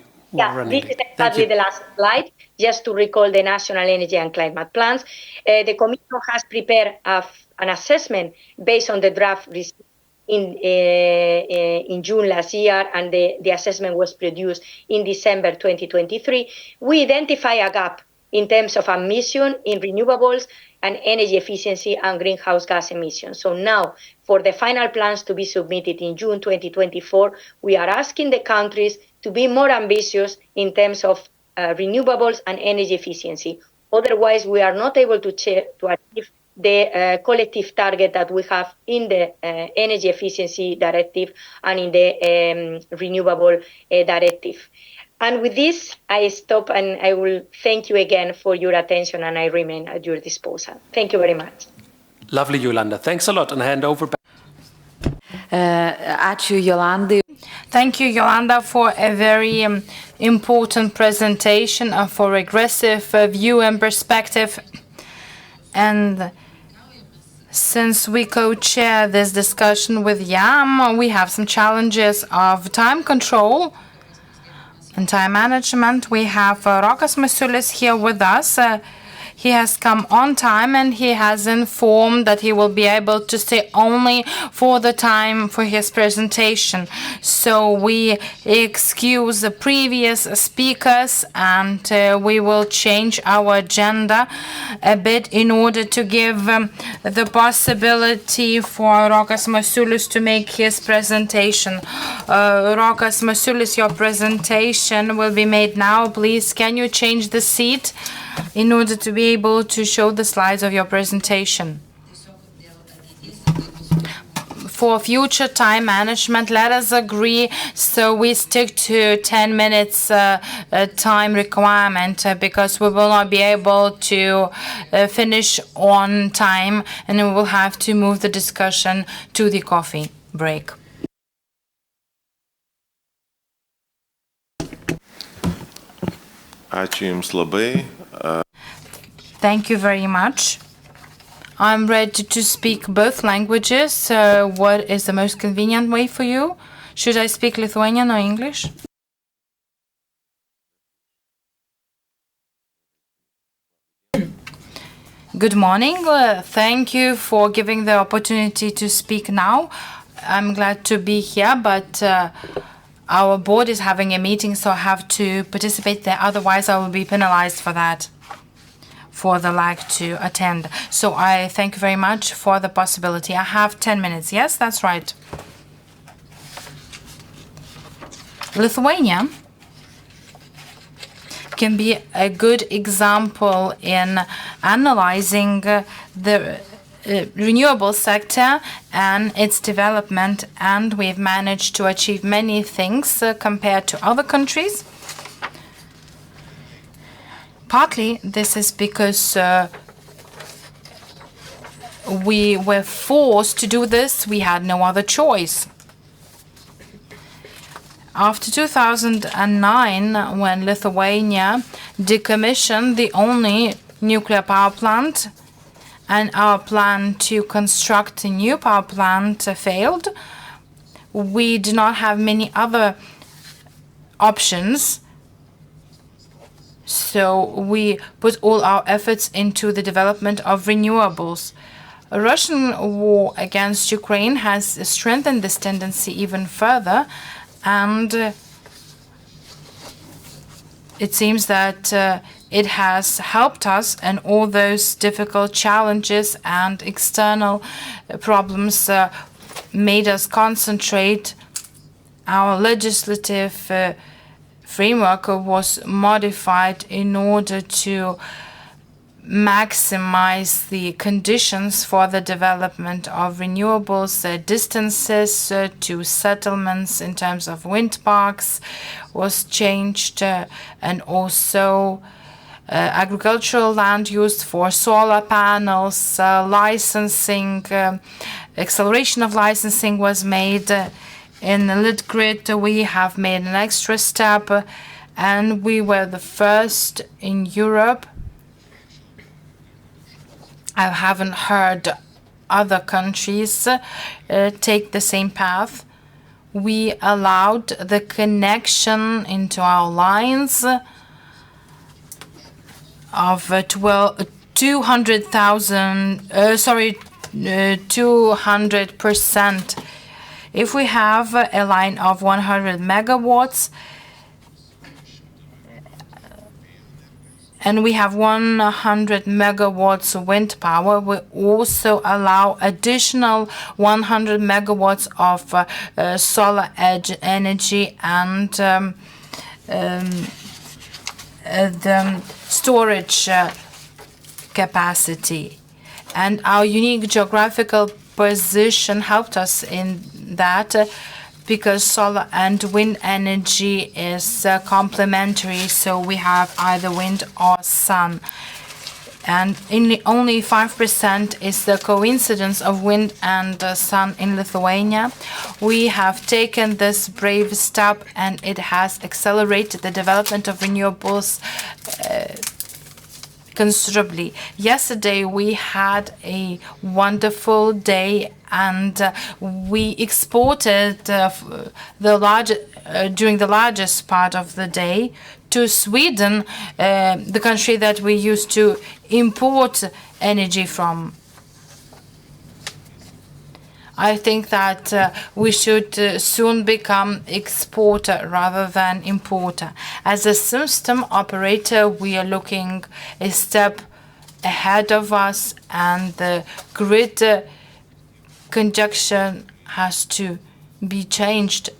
E: is exactly the last slide. Just to recall the national energy and climate plans, the Commission has prepared an assessment based on the draft received in June last year, and the assessment was produced in December 2023. We identify a gap in terms of emission in renewables and energy efficiency and greenhouse gas emissions. So now, for the final plans to be submitted in June 2024, we are asking the countries to be more ambitious in terms of renewables and energy efficiency. Otherwise, we are not able to achieve the collective target that we have in the Energy Efficiency Directive and in the Renewable Directive. And with this, I stop and I will thank you again for your attention, and I remain at your disposal. Thank you very much.
C: Lovely, Yolanda. Thanks a lot, and hand over back.
A: Ačiū Jolandai.
B: Thank you, Yolanda, for a very important presentation, for aggressive view and perspective. And since we co-chair this discussion with Jan, we have some challenges of time control and time management. We have Rokas Masiulis here with us. He has come on time and he has informed that he will be able to stay only for the time for his presentation. So we excuse the previous speakers and we will change our agenda a bit in order to give the possibility for Rokas Masiulis to make his presentation. Rokas Masiulis, your presentation will be made now. Please, can you change the seat in order to be able to show the slides of your presentation? For future time management, let us agree so we stick to 10 minutes time requirement because we will not be able to finish on time and we will have to move the discussion to the coffee break.
F: Ačiū Jums labai.
B: Thank you very much. I'm ready to speak both languages. What is the most convenient way for you? Should I speak Lithuanian or English? Good morning. Thank you for giving the opportunity to speak now. I'm glad to be here, but our board is having a meeting, so I have to participate there. Otherwise, I will be penalized for that, for the lack to attend. So I thank you very much for the possibility. I have 10 minutes. Yes, that's right. Lithuania can be a good example in analyzing the renewable sector and its development, and we've managed to achieve many things compared to other countries. Partly this is because we were forced to do this. We had no other choice. After 2009, when Lithuania decommissioned the only nuclear power plant and our plan to construct a new power plant failed, we did not have many other options. So we put all our efforts into the development of renewables. A Russian war against Ukraine has strengthened this tendency even further, and it seems that it has helped us, and all those difficult challenges and external problems made us concentrate. Our legislative framework was modified in order to maximize the conditions for the development of renewables. Distances to settlements in terms of wind parks was changed, and also agricultural land used for solar panels, licensing, acceleration of licensing was made. In Litgrid, we have made an extra step, and we were the first in Europe. I haven't heard other countries take the same path. We allowed the connection into our lines of 200%. If we have a line of 100 megawatts, and we have 100 megawatts wind power, we also allow additional 100 megawatts of solar energy and the storage capacity. And our unique geographical position helped us in that, because solar and wind energy is complementary, so we have either wind or sun. And only 5% is the coincidence of wind and sun in Lithuania. We have taken this brave step, and it has accelerated the development of renewables considerably. Yesterday we had a wonderful day, and we exported during the largest part of the day to Sweden, the country that we used to import energy from. I think that we should soon become exporter rather than importer. As a system operator, we are looking a step ahead of us, and the grid conjunction has to be changed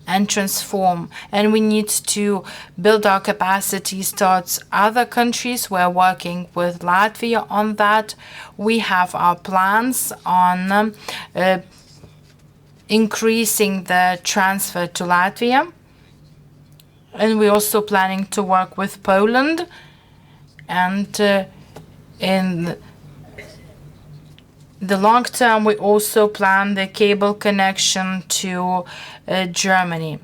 B: and transform, and we need to build our capacities towards other countries. We're working with Latvia on that. We have our plans on increasing the transfer to Latvia, and we're also planning to work with Poland, and in the long term, we also plan the cable connection to Germany.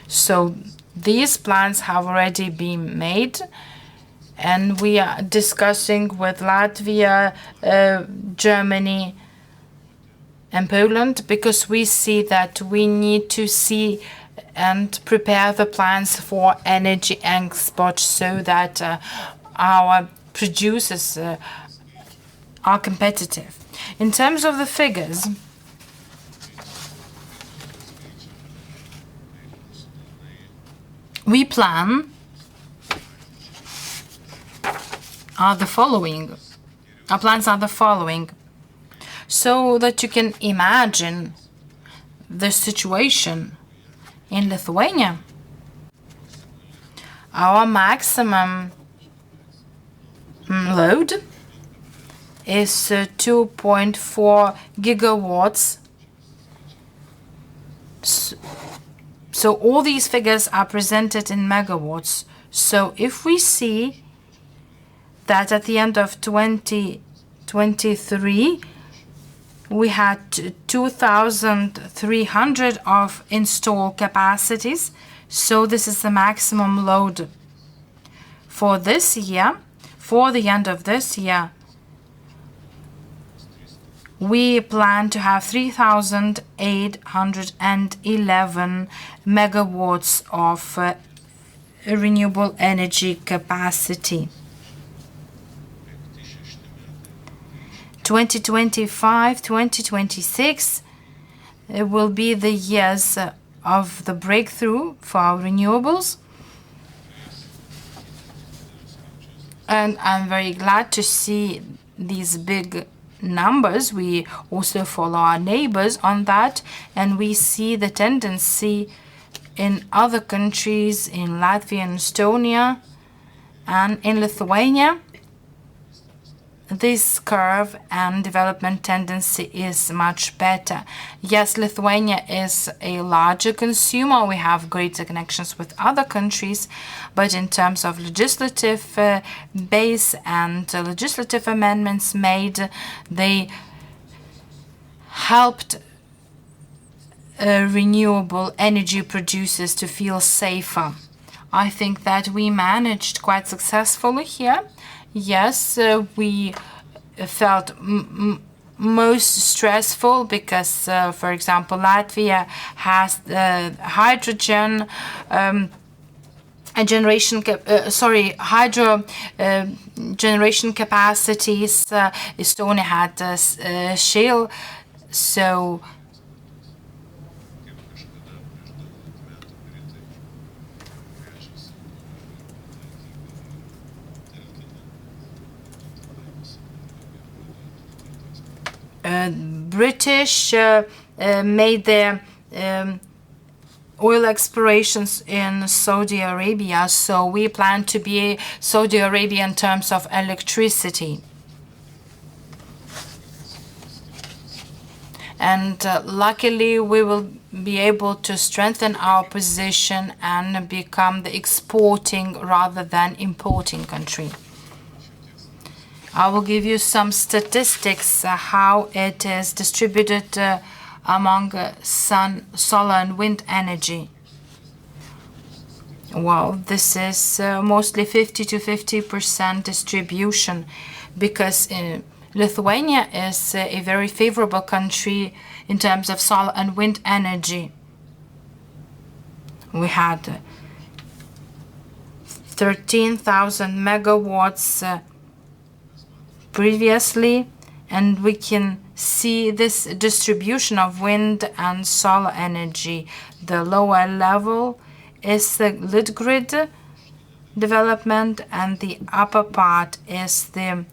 B: So these plans have already been made, and we are discussing with Latvia, Germany, and Poland, because we see that we need to see and prepare the plans for energy export, so that our producers are competitive. In terms of the figures, we plan are the following. Our plans are the following, so that you can imagine the situation in Lithuania. Our maximum load is 2.4 gigawatts. So all these figures are presented in megawatts. So if we see that at the end of 20 23, we had 2,300 of installed capacities. So this is the maximum load for this year. For the end of this year, we plan to have 3,811 megawatts of renewable energy capacity. 2025, 2026 will be the years of the breakthrough for our renewables. And I'm very glad to see these big numbers. We also follow our neighbors on that, and we see the tendency in other countries, in Latvia and Estonia, and in Lithuania. This curve and development tendency is much better. Yes, Lithuania is a larger consumer. We have greater connections with other countries, but in terms of legislative base and legislative amendments made, they helped renewable energy producers to feel safer. I think that we managed quite successfully here. Yes, we felt most stressful because, for example, Latvia has hydro generation capacities. Estonia had shale, so British made their oil explorations in Saudi Arabia, so we plan to be Saudi Arabia in terms of electricity. And luckily, we will be able to strengthen our position and become the exporting rather than importing country. I will give you some statistics how it is distributed among sun, solar and wind energy. Well, this is mostly 50 to 50% distribution because Lithuania is a very favorable country in terms of solar and wind energy. We had 13,000 megawatts previously, and we can see this distribution of wind and solar energy. The lower level is the lit grid development, and the upper part is the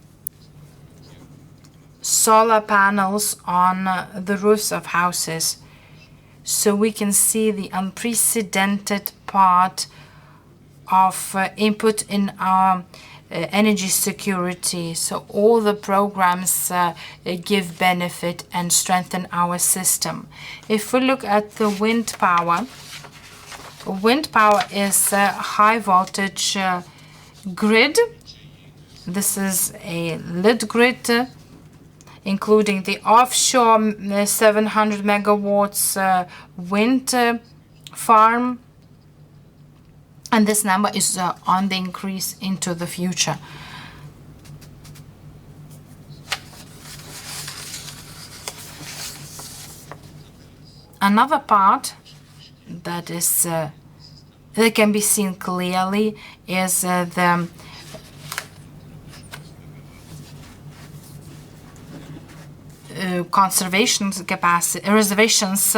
B: solar panels on the roofs of houses. So we can see the unprecedented part of input in our energy security. So all the programs give benefit and strengthen our system. If we look at the wind power is a high voltage grid. This is a lit grid, including the offshore 700 megawatts wind farm. And this number is on the increase into the future. Another part that is that can be seen clearly is the conservation capacity reservations.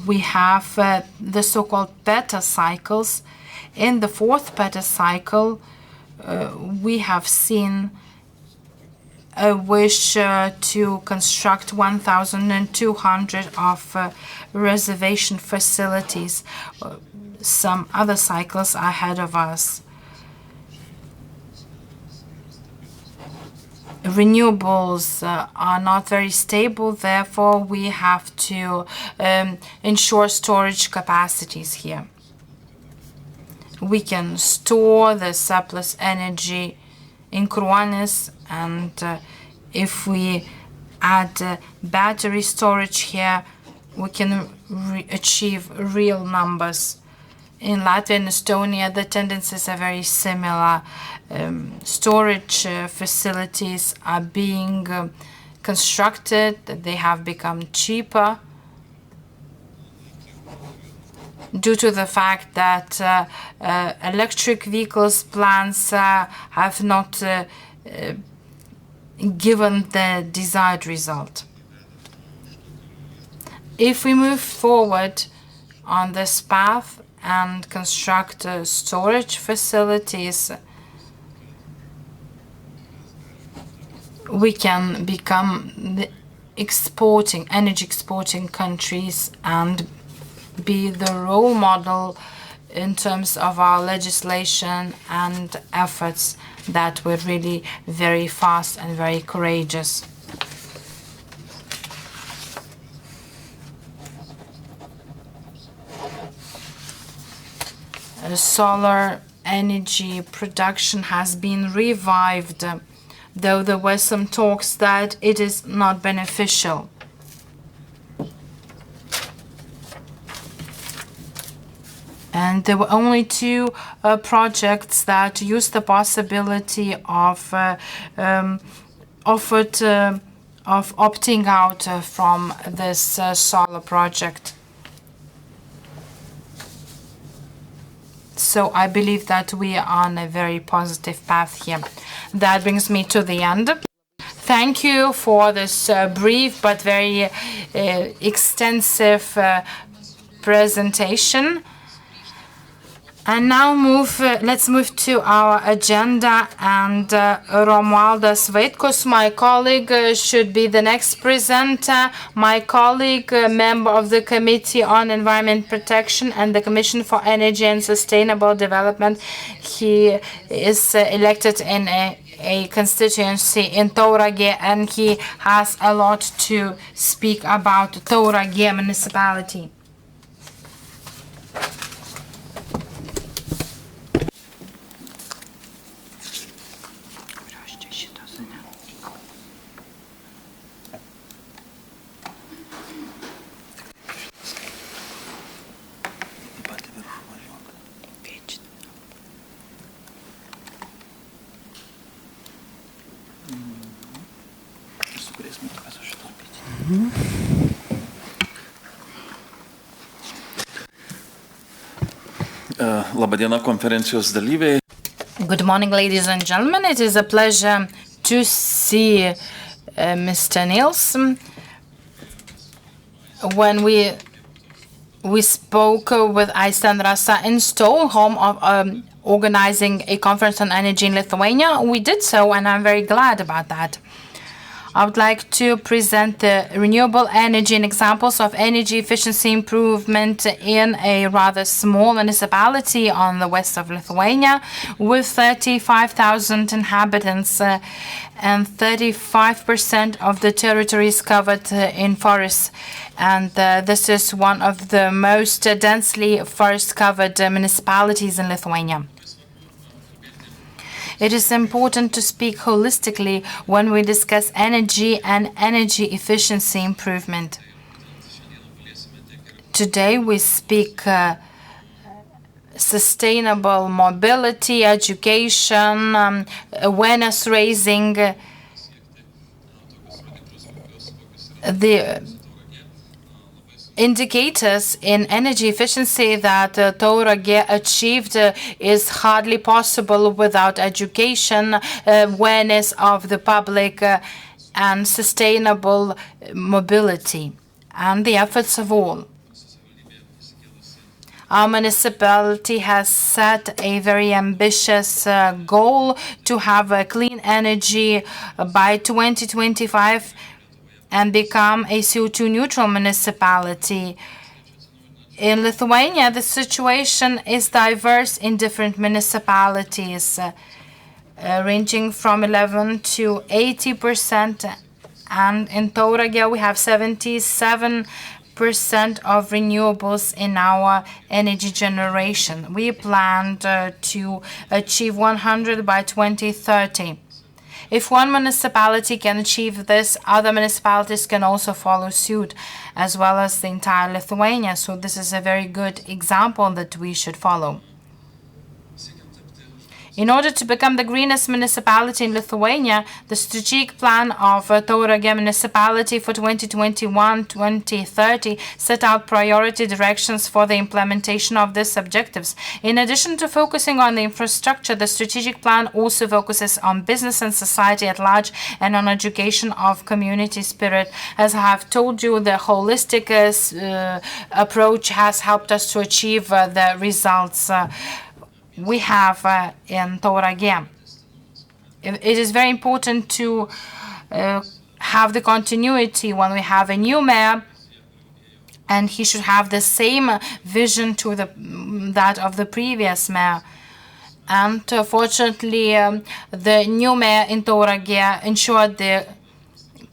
B: We have the so-called beta cycles. In the fourth beta cycle, we have seen a wish to construct 1,200 of reservation facilities. Some other cycles are ahead of us. Renewables are not very stable, therefore we have to ensure storage capacities here. We can store the surplus energy in Kruonis, and if we add battery storage here, we can achieve real numbers. In Latvia and Estonia, the tendencies are very similar. Storage facilities are being constructed, they have become cheaper due to the fact that electric vehicles plants have not given the desired result. If we move forward on this path and construct storage facilities, we can become the energy exporting countries and be the role model in terms of our legislation and efforts that were really very fast and very courageous. Solar energy production has been revived, though there were some talks that it is not beneficial. And there were only two projects that used the possibility of opting out from this solar project. So I believe that we are on a very positive path here. That brings me to the end. Thank you for this brief but very extensive presentation. And now let's move to our agenda, and Romualdas Vaitkus, my colleague, should be the next presenter. My colleague, member of the Committee on Environment Protection and the Commission for Energy and Sustainable Development. He is elected in a constituency in Tauragė, and he has a lot to speak about Tauragė municipality.
F: Labadiena konferencijos dalyviai.
B: Good morning, ladies and gentlemen. It is a pleasure to see Mr. Niels. When we spoke with Iceland Rasa in Stockholm of organizing a conference on energy in Lithuania, we did so, and I'm very glad about that. I would like to present the renewable energy and examples of energy efficiency improvement in a rather small municipality on the west of Lithuania with 35,000 inhabitants, and 35% of the territory is covered in forests. And this is one of the most densely forest-covered municipalities in Lithuania. It is important to speak holistically when we discuss energy and energy efficiency improvement. Today we speak sustainable mobility, education, awareness raising. The indicators in energy efficiency that Tauragė achieved is hardly possible without education, awareness of the public, and sustainable mobility, and the efforts of all. Our municipality has set a very ambitious goal to have clean energy by 2025 and become a CO2 neutral municipality. In Lithuania, the situation is diverse in different municipalities, ranging from 11 to 80%. And in Tauragė, we have 77% of renewables in our energy generation. We planned to achieve 100 by 2030. If one municipality can achieve this, other municipalities can also follow suit, as well as the entire Lithuania. So this is a very good example that we should follow. In order to become the greenest municipality in Lithuania, the strategic plan of Tauragė municipality for 2021-2030 set out priority directions for the implementation of these objectives. In addition to focusing on the infrastructure, the strategic plan also focuses on business and society at large and on education of community spirit. As I have told you, the holistic approach has helped us to achieve the results we have in Tauragė. It is very important to have the continuity when we have a new mayor, and he should have the same vision to that of the previous mayor. And fortunately, the new mayor in Tauragė ensured the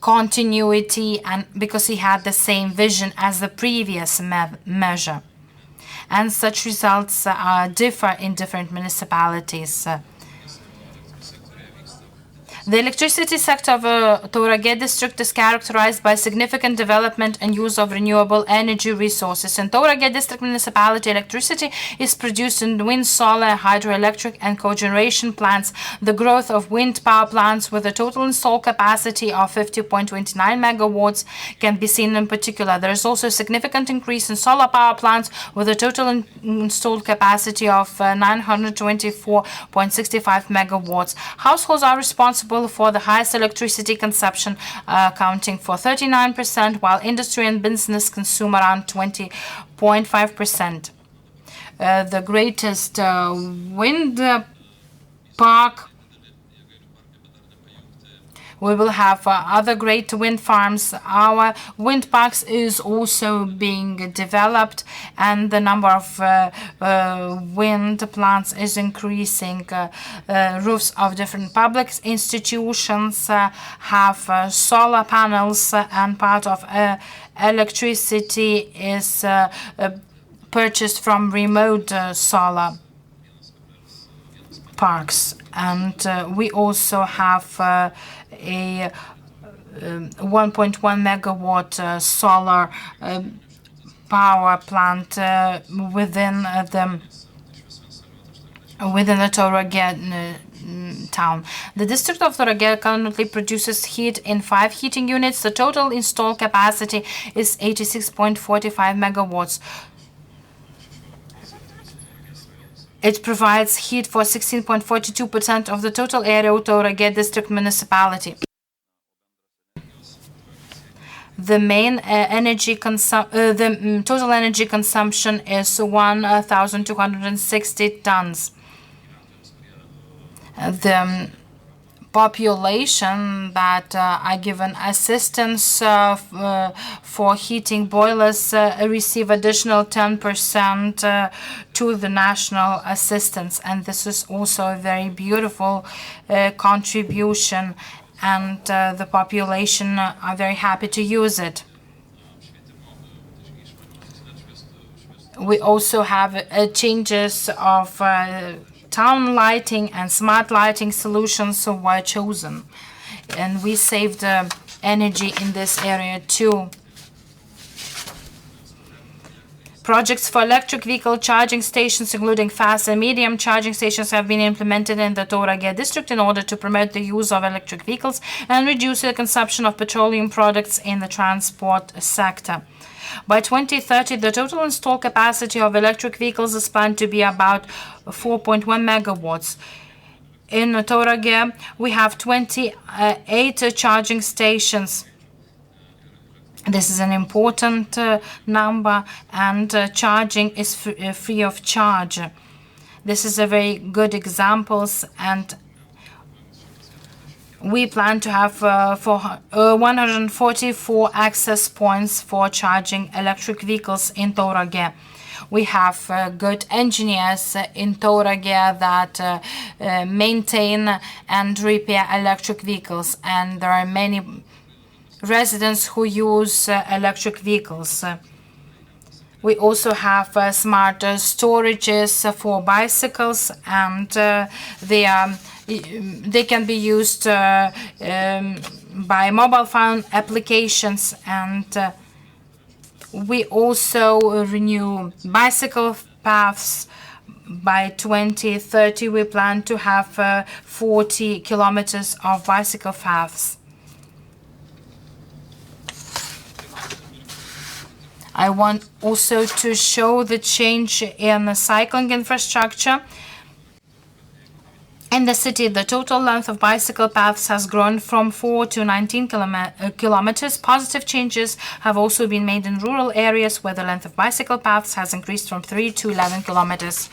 B: continuity, and because he had the same vision as the previous measure. And such results differ in different municipalities. The electricity sector of Tauragė district is characterized by significant development and use of renewable energy resources. In Tauragė district municipality, electricity is produced in wind, solar, hydroelectric and cogeneration plants. The growth of wind power plants with a total installed capacity of 50.29 megawatts can be seen in particular. There is also a significant increase in solar power plants with a total installed capacity of 924.65 megawatts. Households are responsible for the highest electricity consumption, accounting for 39%, while industry and business consume around 20.5%. The greatest wind park. We will have other great wind farms. Our wind parks is also being developed, and the number of wind plants is increasing. Roofs of different public institutions have solar panels, and part of electricity is purchased from remote solar parks. And we also have a 1.1 megawatt solar power plant within the Tauragė town. The district of Tauragė currently produces heat in 5 heating units. The total installed capacity is 86.45 megawatts. It provides heat for 16.42% of the total area of Tauragė district municipality. The main total energy consumption is 1,260 tons. The population that are given assistance for heating boilers receive additional 10% to the national assistance, and this is also a very beautiful contribution, and the population are very happy to use it. We also have changes of town lighting and smart lighting solutions were chosen, and we saved energy in this area too. Projects for electric vehicle charging stations, including fast and medium charging stations, have been implemented in the Tauragė district in order to promote the use of electric vehicles and reduce the consumption of petroleum products in the transport sector. By 2030, the total installed capacity of electric vehicles is planned to be about 4.1 megawatts. In Tauragė, we have 28 charging stations. This is an important number, and charging is free of charge. This is a very good example, and we plan to have 144 access points for charging electric vehicles in Tauragė. We have good engineers in Tauragė that maintain and repair electric vehicles, and there are many residents who use electric vehicles. We also have smart storages for bicycles, and they can be used by mobile phone applications. And we also renew bicycle paths. By 2030, we plan to have 40 kilometers of bicycle paths. I want also to show the change in the cycling infrastructure. In the city, the total length of bicycle paths has grown from 4 to 19 kilometers. Positive changes have also been made in rural areas where the length of bicycle paths has increased from 3 to 11 kilometers.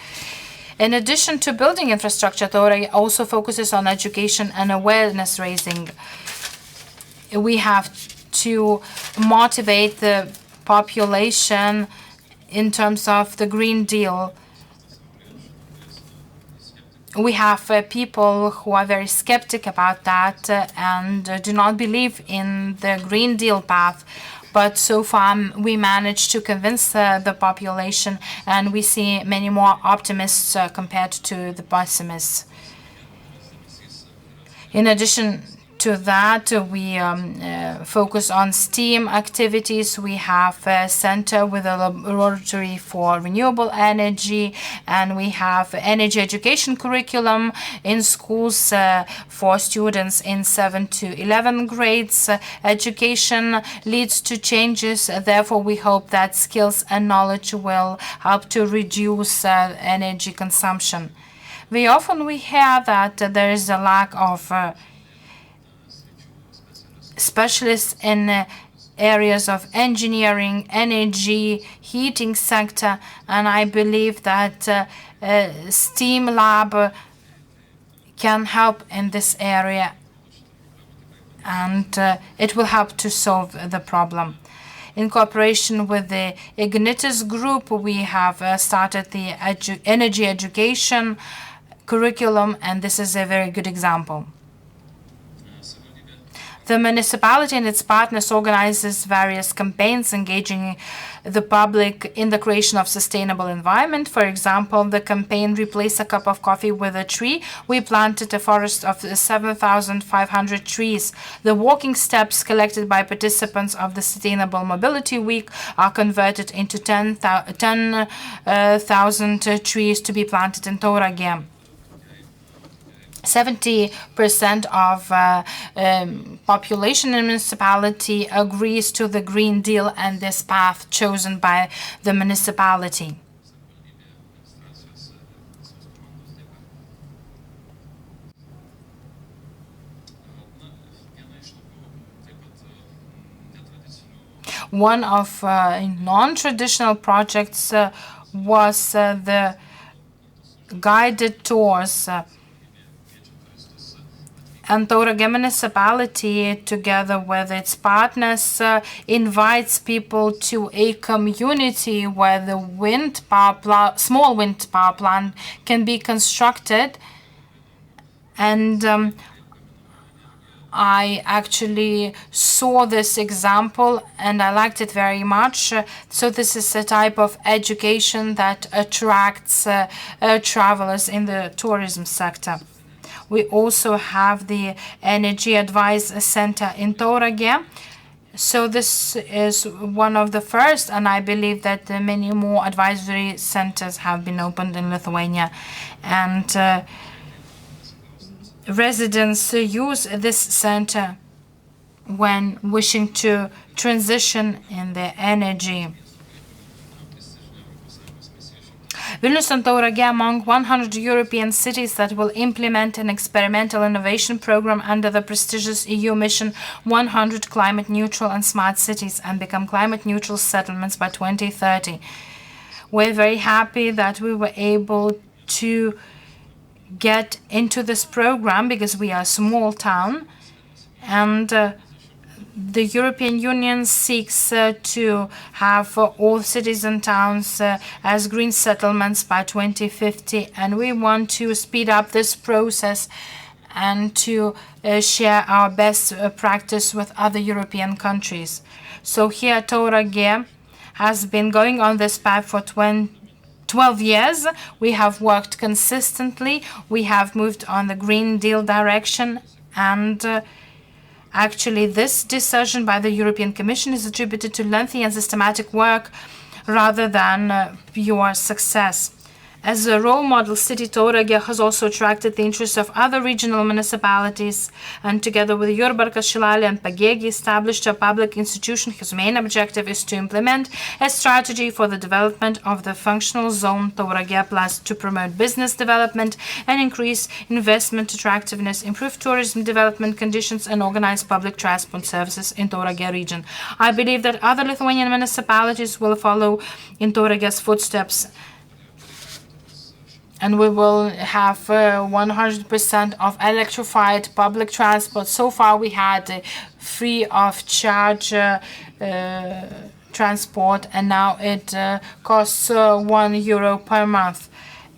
B: In addition to building infrastructure, Tauragė also focuses on education and awareness raising. We have to motivate the population in terms of the Green Deal. We have people who are very skeptic about that and do not believe in the Green Deal path. But so far, we managed to convince the population, and we see many more optimists compared to the pessimists. In addition to that, we focus on STEAM activities. We have a center with a laboratory for renewable energy, and we have energy education curriculum in schools for students in 7 to 11 grades. Education leads to changes. Therefore, we hope that skills and knowledge will help to reduce energy consumption. Very often we hear that there is a lack of specialists in areas of engineering, energy, heating sector, and I believe that STEAM lab can help in this area, and it will help to solve the problem. In cooperation with the Ignitis group, we have started the energy education curriculum, and this is a very good example. The municipality and its partners organizes various campaigns engaging the public in the creation of sustainable environment. For example, the campaign Replace a Cup of Coffee with a Tree. We planted a forest of 7,500 trees. The walking steps collected by participants of the Sustainable Mobility Week are converted into 10,000 trees to be planted in Tauragė. 70% of population in the municipality agrees to the Green Deal and this path chosen by the municipality. One of non-traditional projects was the guided tours. And Tauragė municipality, together with its partners, invites people to a community where the small wind power plant can be constructed. And I actually saw this example and I liked it very much. So this is a type of education that attracts travelers in the tourism sector. We also have the Energy Advice Center in Tauragė. So this is one of the first, and I believe that many more advisory centers have been opened in Lithuania. And residents use this center when wishing to transition in their energy. Vilnius and Tauragė among 100 European cities that will implement an experimental innovation program under the prestigious EU mission 100 climate neutral and smart cities and become climate neutral settlements by 2030. We're very happy that we were able to get into this program because we are a small town, and the European Union seeks to have all cities and towns as green settlements by 2050, and we want to speed up this process and to share our best practice with other European countries. So here Tauragė has been going on this path for 12 years. We have worked consistently. We have moved on the Green Deal direction, and actually this decision by the European Commission is attributed to lengthy and systematic work rather than pure success. As a role model city, Tauragė has also attracted the interest of other regional municipalities, and together with Jurbarkas, Šilalė, and Pagėgiai established a public institution whose main objective is to implement a strategy for the development of the functional zone Tauragė Plus to promote business development and increase investment attractiveness, improve tourism development conditions, and organize public transport services in Tauragė region. I believe that other Lithuanian municipalities will follow in Tauragė's footsteps, and we will have 100% of electrified public transport. So far we had free of charge transport, and now it costs €1 per month.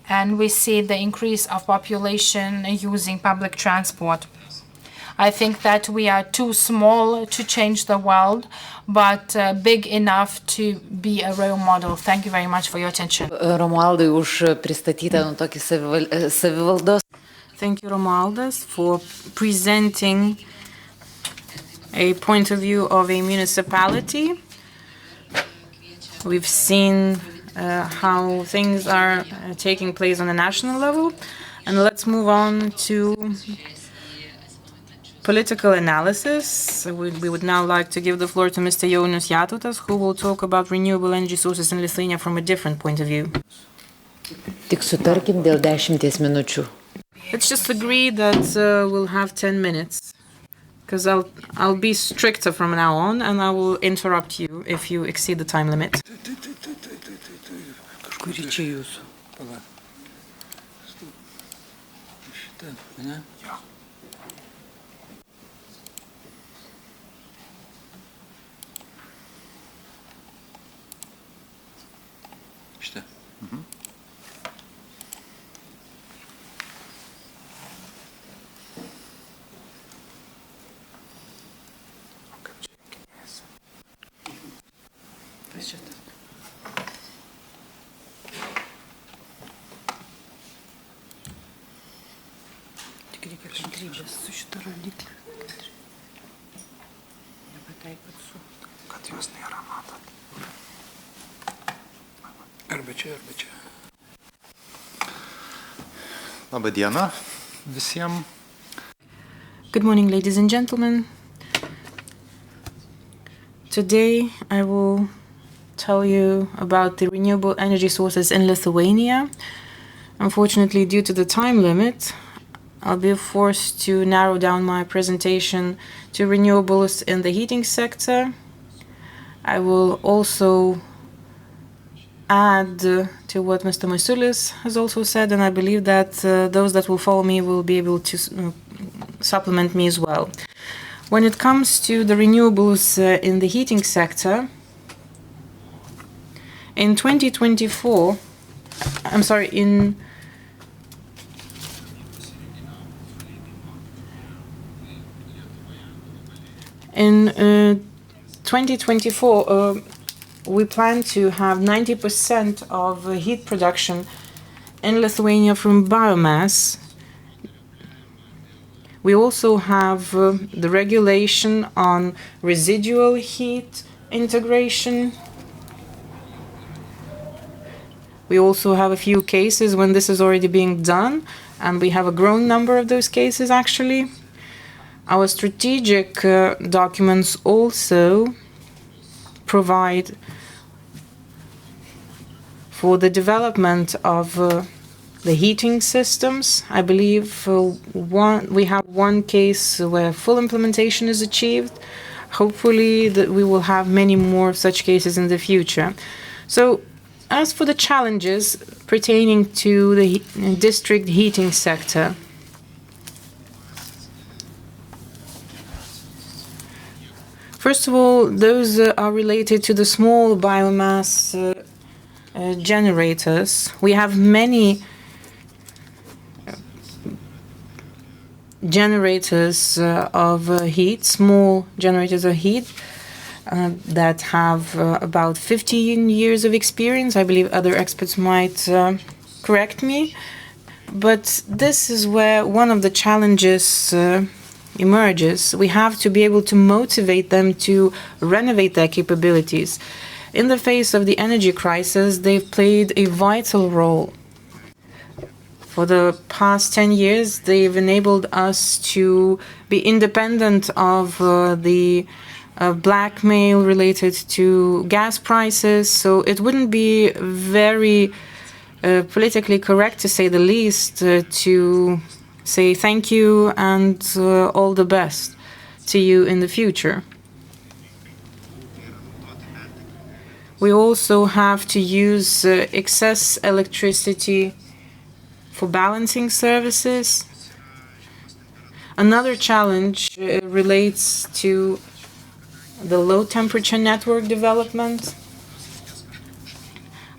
B: And we see the increase of population using public transport. I think that we are too small to change the world, but big enough to be a role model. Thank you very much for your attention.
A: Romualdui už pristatytą tokį savivaldos.
G: Thank you, Romualdas, for presenting a point of view of a municipality. We've seen how things are taking place on a national level, and let's move on to political analysis. We would now like to give the floor to Mr. Jaunius Jatutas, who will talk about renewable energy sources in Lithuania from a different point of view.
A: Tik sutarkim dėl 10 minučių.
G: Let's just agree that we'll have 10 minutes, because I'll be stricter from now on, and I will interrupt you if you exceed the time limit.
A: Kuri čia jūsų?
H: Kad jos nėra, matot. Arba čia, arba čia. Labą dieną visiems.
G: Good morning, ladies and gentlemen. Today I will tell you about the renewable energy sources in Lithuania. Unfortunately, due to the time limit, I'll be forced to narrow down my presentation to renewables in the heating sector. I will also add to what Mr. Masiulis has also said, and I believe that those that will follow me will be able to supplement me as well. When it comes to the renewables in the heating sector, in 2024, in 2024, we plan to have 90% of heat production in Lithuania from biomass. We also have the regulation on residual heat integration. We also have a few cases when this is already being done, and we have a growing number of those cases actually. Our strategic documents also provide for the development of the heating systems. I believe we have one case where full implementation is achieved. Hopefully that we will have many more such cases in the future. So as for the challenges pertaining to the district heating sector, first of all, those are related to the small biomass generators. We have many generators of heat, small generators of heat that have about 15 years of experience. I believe other experts might correct me. But this is where one of the challenges emerges. We have to be able to motivate them to renovate their capabilities. In the face of the energy crisis, they've played a vital role. For the past 10 years, they've enabled us to be independent of the blackmail related to gas prices. So it wouldn't be very politically correct, to say the least, to say thank you and all the best to you in the future. We also have to use excess electricity for balancing services. Another challenge relates to the low temperature network development.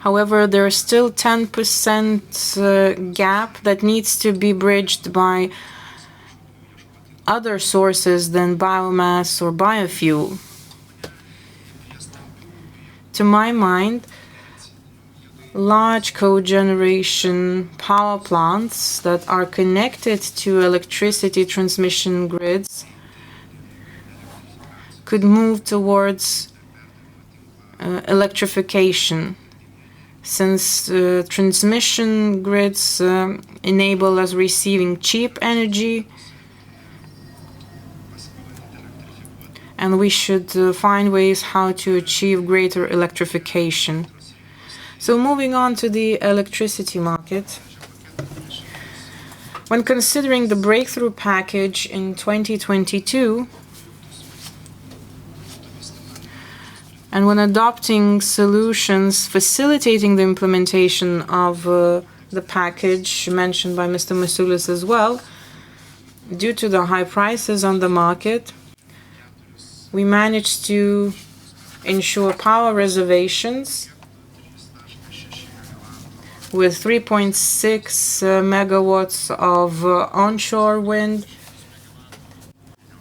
G: However, there is still 10% gap that needs to be bridged by other sources than biomass or biofuel. To my mind, large cogeneration power plants that are connected to electricity transmission grids could move towards electrification, since transmission grids enable us receiving cheap energy, and we should find ways how to achieve greater electrification. So moving on to the electricity market. When considering the breakthrough package in 2022, and when adopting solutions facilitating the implementation of the package mentioned by Mr. Masiulis as well, due to the high prices on the market, we managed to ensure power reservations with 3.6 megawatts of onshore wind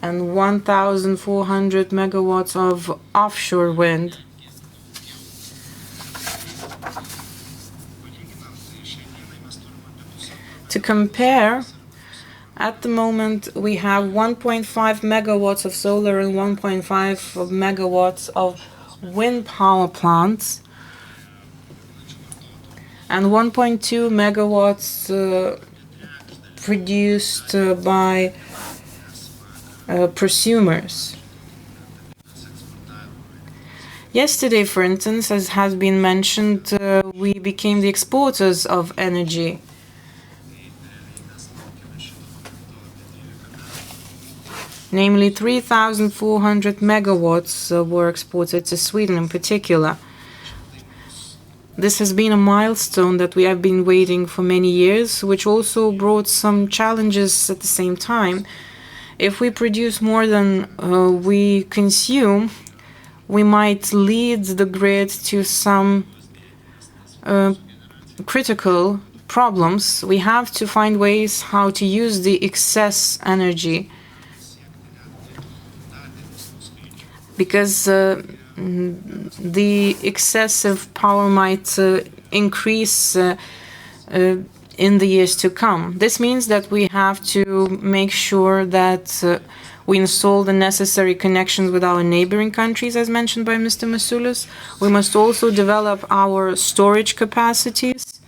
G: and 1,400 megawatts of offshore wind. To compare, at the moment we have 1.5 megawatts of solar and 1.5 megawatts of wind power plants, and 1.2 megawatts produced by prosumers. Yesterday, for instance, as has been mentioned, we became the exporters of energy. Namely, 3,400 megawatts were exported to Sweden in particular. This has been a milestone that we have been waiting for many years, which also brought some challenges at the same time. If we produce more than we consume, we might lead the grid to some critical problems. We have to find ways how to use the excess energy, because the excessive power might increase in the years to come. This means that we have to make sure that we install the necessary connections with our neighboring countries, as mentioned by Mr. Masiulis. We must also develop our storage capacities.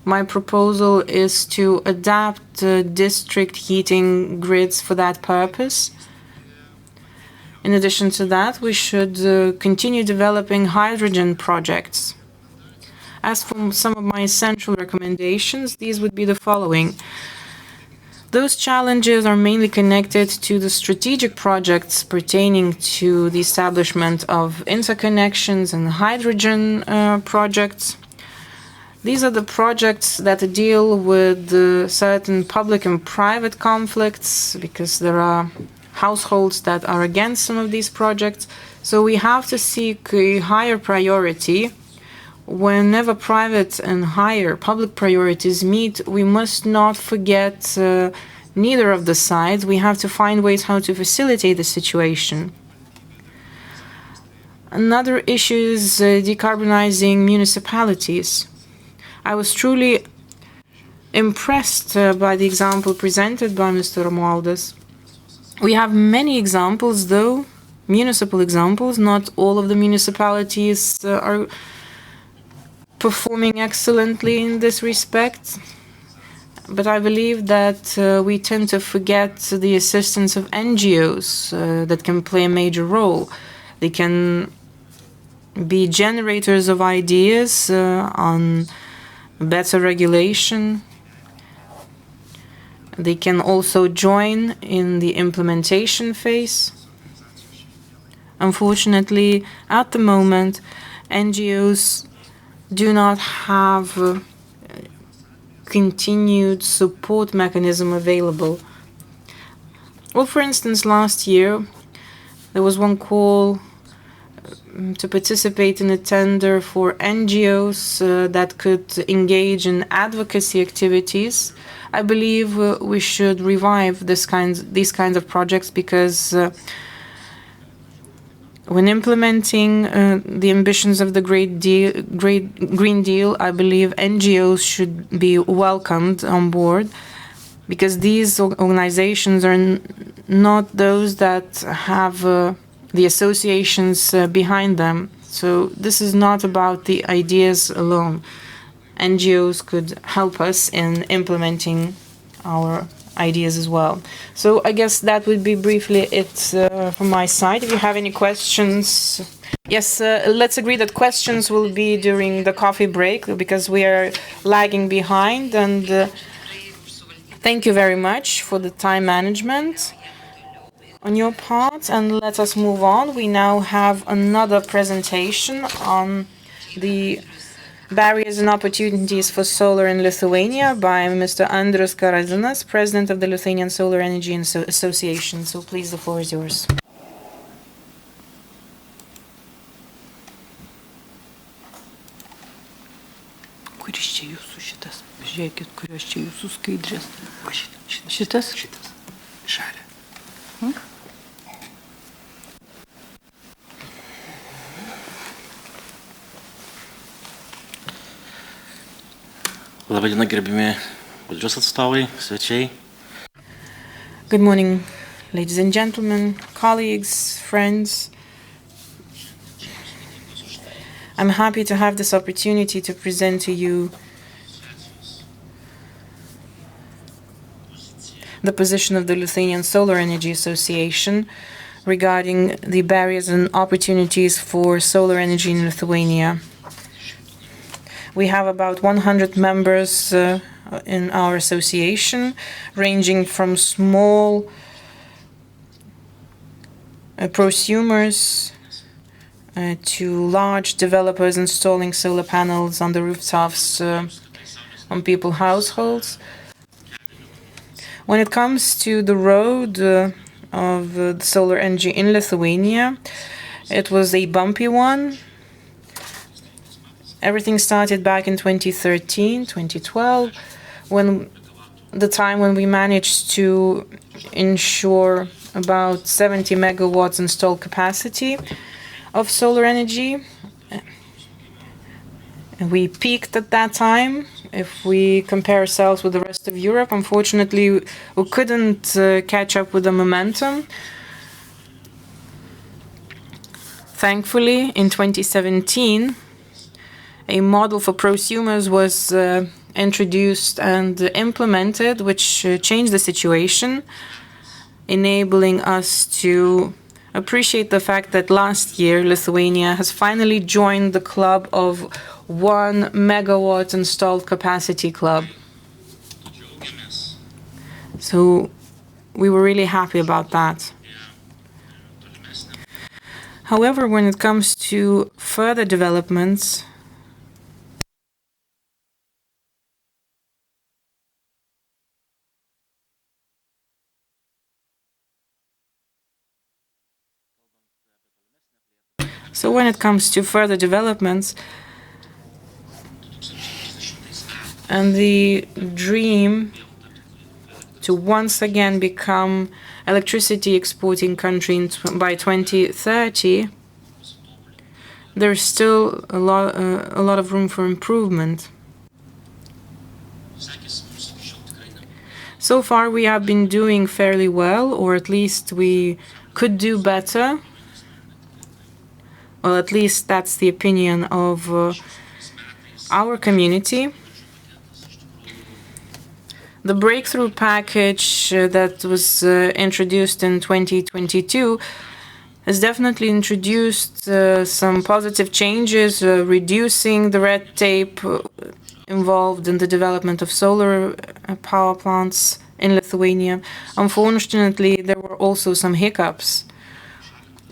G: My proposal is to adapt district heating grids for that purpose. In addition to that, we should continue developing hydrogen projects. As for some of my essential recommendations, these would be the following. Those challenges are mainly connected to the strategic projects pertaining to the establishment of interconnections and hydrogen projects. These are the projects that deal with certain public and private conflicts, because there are households that are against some of these projects. So we have to seek a higher priority whenever private and higher public priorities meet, we must not forget neither of the sides. We have to find ways how to facilitate the situation. Another issue is decarbonizing municipalities. I was truly impressed by the example presented by Mr. Romualdas. We have many examples, though, municipal examples. Not all of the municipalities are performing excellently in this respect. But I believe that we tend to forget the assistance of NGOs that can play a major role. They can be generators of ideas on better regulation. They can also join in the implementation phase. Unfortunately, at the moment, NGOs do not have a continued support mechanism available. Well, for instance, last year, there was one call to participate in a tender for NGOs that could engage in advocacy activities. I believe we should revive these kinds of projects because when implementing the ambitions of the Great Green Deal, I believe NGOs should be welcomed on board because these organizations are not those that have the associations behind them. So this is not about the ideas alone. NGOs could help us in implementing our ideas as well. So I guess that would be briefly it from my side. If you have any questions, yes, let's agree that questions will be during the coffee break because we are lagging behind. And thank you very much for the time management on your part, and let us move on. We now have another presentation on the barriers and opportunities for solar in Lithuania by Mr. Andrius Karazinas, President of the Lithuanian Solar Energy Association. So please, the floor is yours.
I: Kuris čia jūsų šitas? Žiūrėkit, kurios čia jūsų skaidrės. Šitas?
H: Šitas. Žalia.
J: Labadiena, gerbimi valdžios atstovai, svečiai.
G: Good morning, ladies and gentlemen, colleagues, friends. I'm happy to have this opportunity to present to you the position of the Lithuanian Solar Energy Association regarding the barriers and opportunities for solar energy in Lithuania. We have about 100 members in our association, ranging from small prosumers to large developers installing solar panels on the rooftops on people's households. When it comes to the road of the solar energy in Lithuania, it was a bumpy one. Everything started back in 2013, 2012, when we managed to ensure about 70 megawatts installed capacity of solar energy. And we peaked at that time. If we compare ourselves with the rest of Europe, unfortunately, we couldn't catch up with the momentum. Thankfully, in 2017, a model for prosumers was introduced and implemented, which changed the situation, enabling us to appreciate the fact that last year Lithuania has finally joined the club of 1 megawatt installed capacity club. So we were really happy about that. However, when it comes to further developments, And the dream to once again become electricity exporting country by 2030, there's still a lot of room for improvement. So far, we have been doing fairly well, or at least we could do better. Well, at least that's the opinion of our community. The breakthrough package that was introduced in 2022 has definitely introduced some positive changes, reducing the red tape involved in the development of solar power plants in Lithuania. Unfortunately, there were also some hiccups.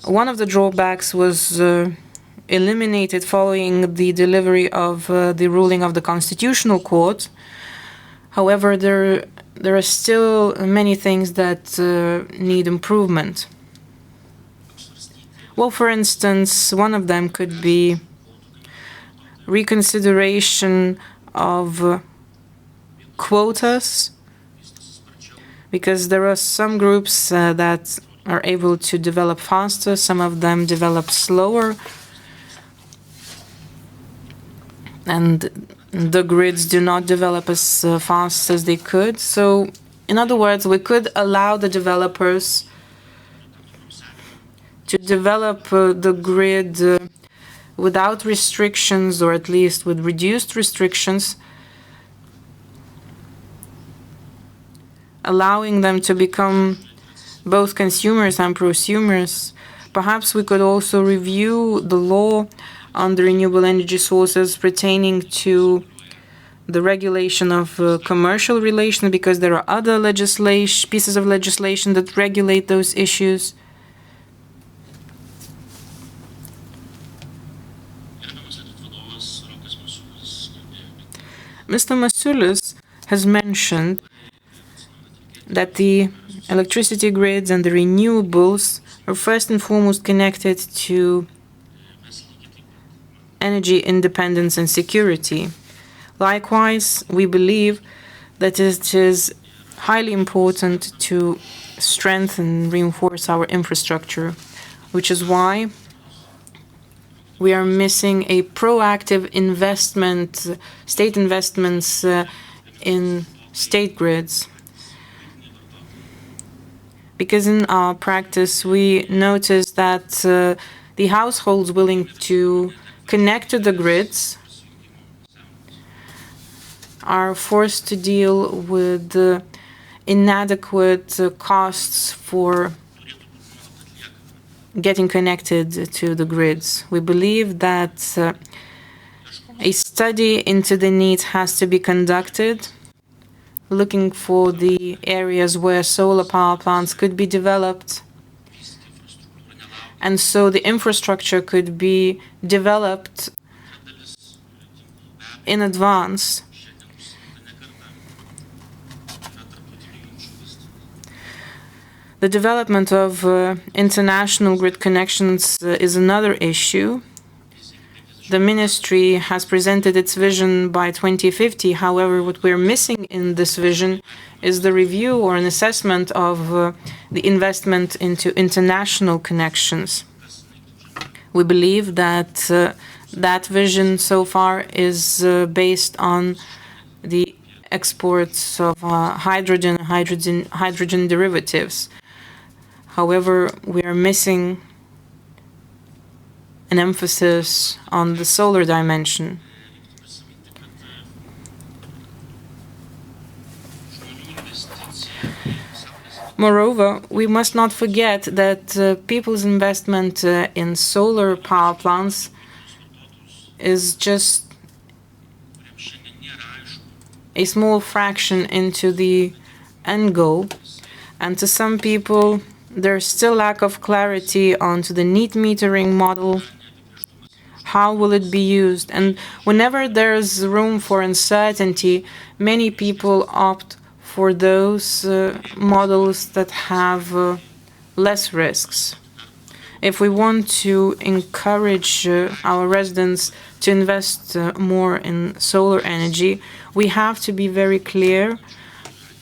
G: One of the drawbacks was eliminated following the delivery of the ruling of the Constitutional Court. However, there are still many things that need improvement. Well, for instance, one of them could be reconsideration of quotas, because there are some groups that are able to develop faster, some of them develop slower, and the grids do not develop as fast as they could. So, in other words, we could allow the developers to develop the grid without restrictions, or at least with reduced restrictions, allowing them to become both consumers and prosumers. Perhaps we could also review the law on the renewable energy sources pertaining to the regulation of commercial relations, because there are other pieces of legislation that regulate those issues. Mr. Masiulis has mentioned that the electricity grids and the renewables are first and foremost connected to energy independence and security. Likewise, we believe that it is highly important to strengthen and reinforce our infrastructure, which is why we are missing a proactive investment, state investments in state grids. Because in our practice, we notice that the households willing to connect to the grids are forced to deal with inadequate costs for getting connected to the grids. We believe that a study into the needs has to be conducted, looking for the areas where solar power plants could be developed, and so the infrastructure could be developed in advance. The development of international grid connections is another issue. The ministry has presented its vision by 2050. However, what we're missing in this vision is the review or an assessment of the investment into international connections. We believe that that vision so far is based on the exports of hydrogen derivatives. However, we are missing an emphasis on the solar dimension. Moreover, we must not forget that people's investment in solar power plants is just a small fraction into the end goal, and to some people there's still lack of clarity onto the net metering model. How will it be used? And whenever there's room for uncertainty, many people opt for those models that have less risks. If we want to encourage our residents to invest more in solar energy, we have to be very clear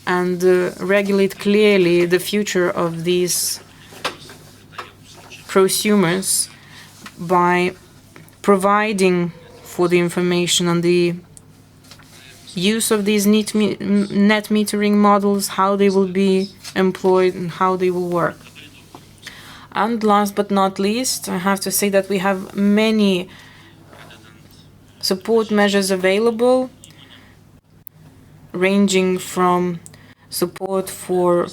G: and regulate clearly the future of these prosumers by providing for the information on the use of these net metering models, how they will be employed and how they will work. And last but not least, I have to say that we have many support measures available, ranging from support for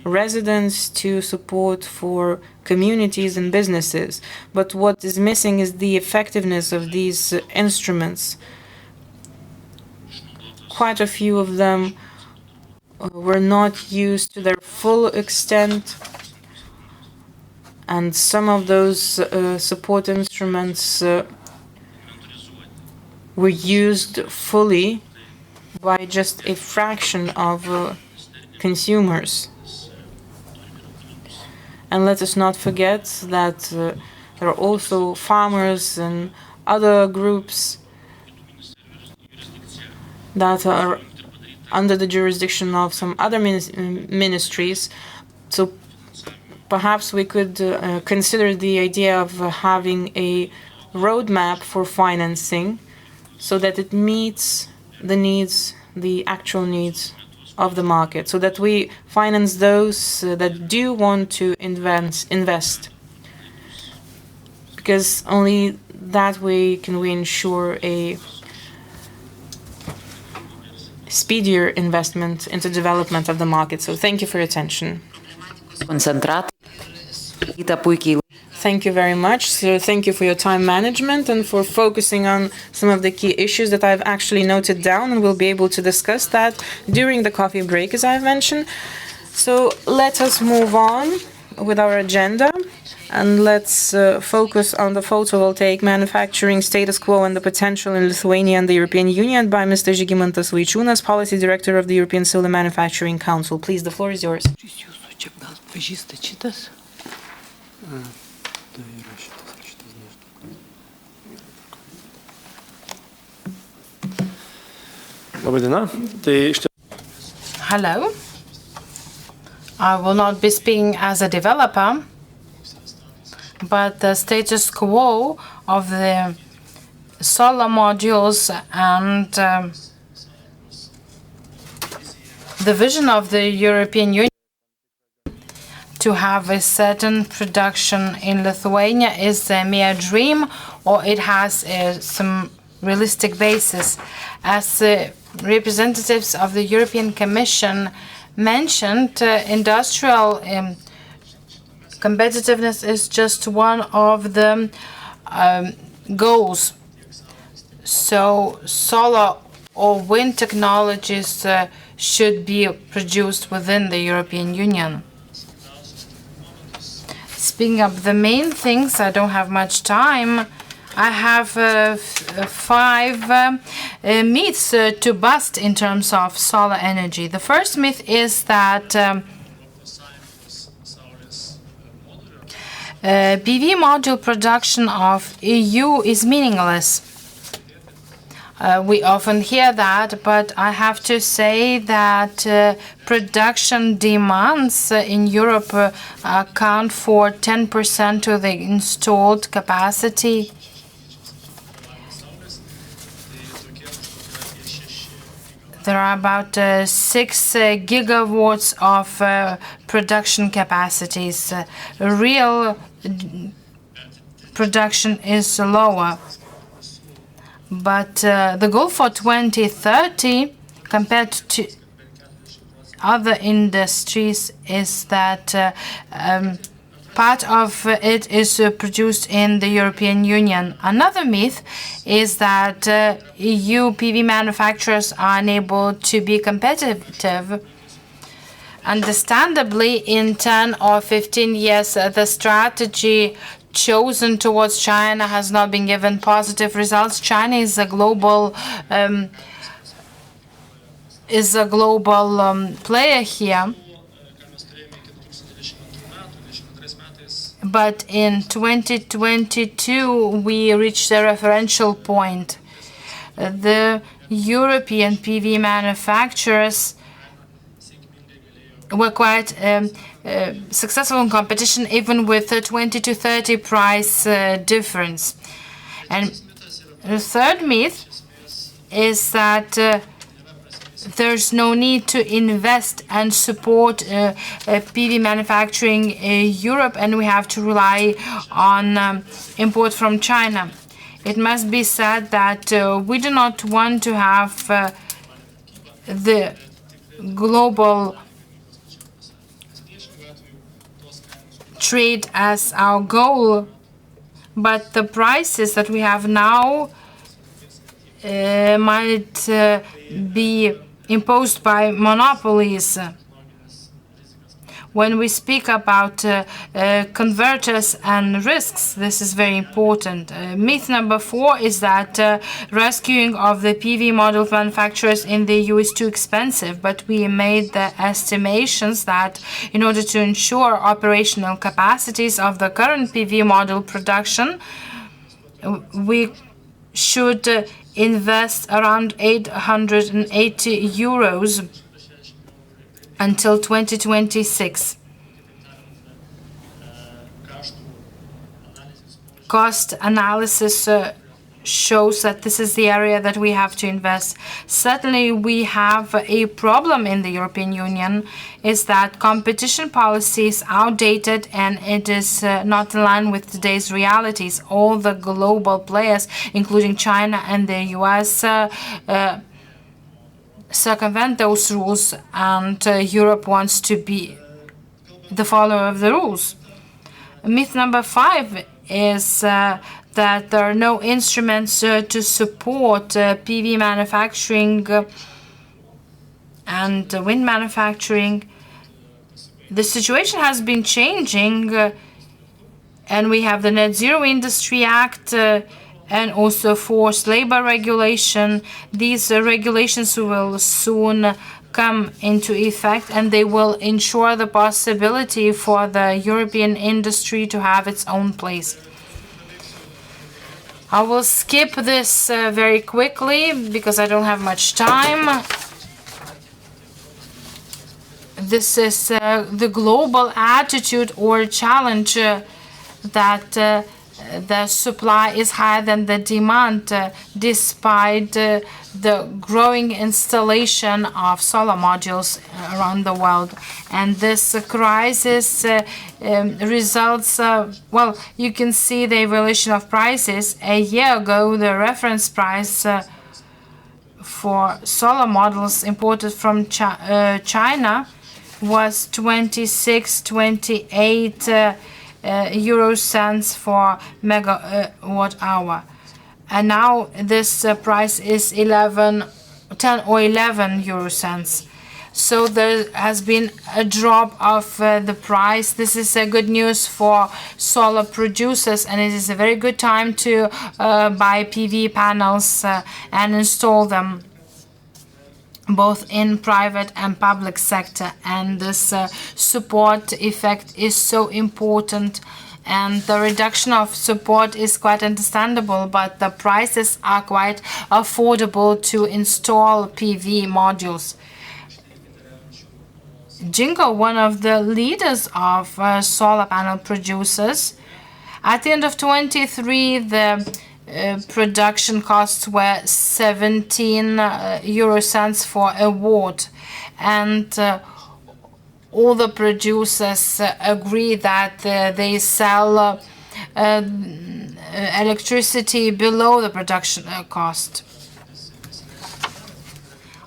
G: residents to support for communities and businesses. But what is missing is the effectiveness of these instruments. Quite a few of them were not used to their full extent, and some of those support instruments were used fully by just a fraction of consumers. And let us not forget that there are also farmers and other groups that are under the jurisdiction of some other ministries. So perhaps we could consider the idea of having a roadmap for financing so that it meets the needs, the actual needs of the market, so that we finance those that do want to invest. Because only that way can we ensure a speedier investment into development of the market. So thank you for your attention. Thank you very much. So thank you for your time management and for focusing on some of the key issues that I've actually noted down, and we'll be able to discuss that during the coffee break, as I've mentioned. So let us move on with our agenda, and let's focus on the photovoltaic manufacturing status quo and the potential in Lithuania and the European Union by Mr. Žygimantas Vaičiūnas, Policy Director of the European Solar Manufacturing Council. Please, the floor is yours.
B: Hello. I will not be speaking as a developer, but the status quo of the solar modules and the vision of the European Union to have a certain production in Lithuania is a mere dream, or it has some realistic basis. As representatives of the European Commission mentioned, industrial competitiveness is just one of the goals. So solar or wind technologies should be produced within the European Union. Speaking of the main things, I don't have much time. I have 5 myths to bust in terms of solar energy. The first myth is that PV module production of EU is meaningless. We often hear that, but I have to say that production demands in Europe account for 10% of the installed capacity. There are about 6 gigawatts of production capacities. Real production is lower. But the goal for 2030, compared to other industries, is that part of it is produced in the European Union. Another myth is that EU PV manufacturers are unable to be competitive. Understandably, in 10 or 15 years, the strategy chosen towards China has not been given positive results. China is a global player here. But in 2022, we reached a referential point. The European PV manufacturers were quite successful in competition, even with a 20 to 30 price difference. And the third myth is that there's no need to invest and support PV manufacturing in Europe, and we have to rely on import from China. It must be said that we do not want to have the global trade as our goal, but the prices that we have now might be imposed by monopolies. When we speak about converters and risks, this is very important. Myth number 4 is that rescuing of the PV module manufacturers in the EU is too expensive, but we made the estimations that in order to ensure operational capacities of the current PV module production, we should invest around 880 euros until 2026. Cost analysis shows that this is the area that we have to invest. Certainly, we have a problem in the European Union, is that competition policy is outdated and it is not in line with today's realities. All the global players, including China and the US, circumvent those rules, and Europe wants to be the follower of the rules. Myth number 5 is that there are no instruments to support PV manufacturing and wind manufacturing. The situation has been changing, and we have the Net Zero Industry Act and also forced labor regulation. These regulations will soon come into effect, and they will ensure the possibility for the European industry to have its own place. I will skip this very quickly because I don't have much time. This is the global attitude or challenge that the supply is higher than the demand, despite the growing installation of solar modules around the world. And this crisis results, well, you can see the evolution of prices. A year ago, the reference price for solar modules imported from China was 28 euro cents for megawatt hour, and now this price is 10 or 11 euro cents. So there has been a drop of the price. This is good news for solar producers, and it is a very good time to buy PV panels and install them, both in private and public sector. And this support effect is so important, and the reduction of support is quite understandable, but the prices are quite affordable to install PV modules. Jinko, one of the leaders of solar panel producers, at the end of 23, the production costs were 17 euro cents for a watt, and all the producers agree that they sell electricity below the production cost.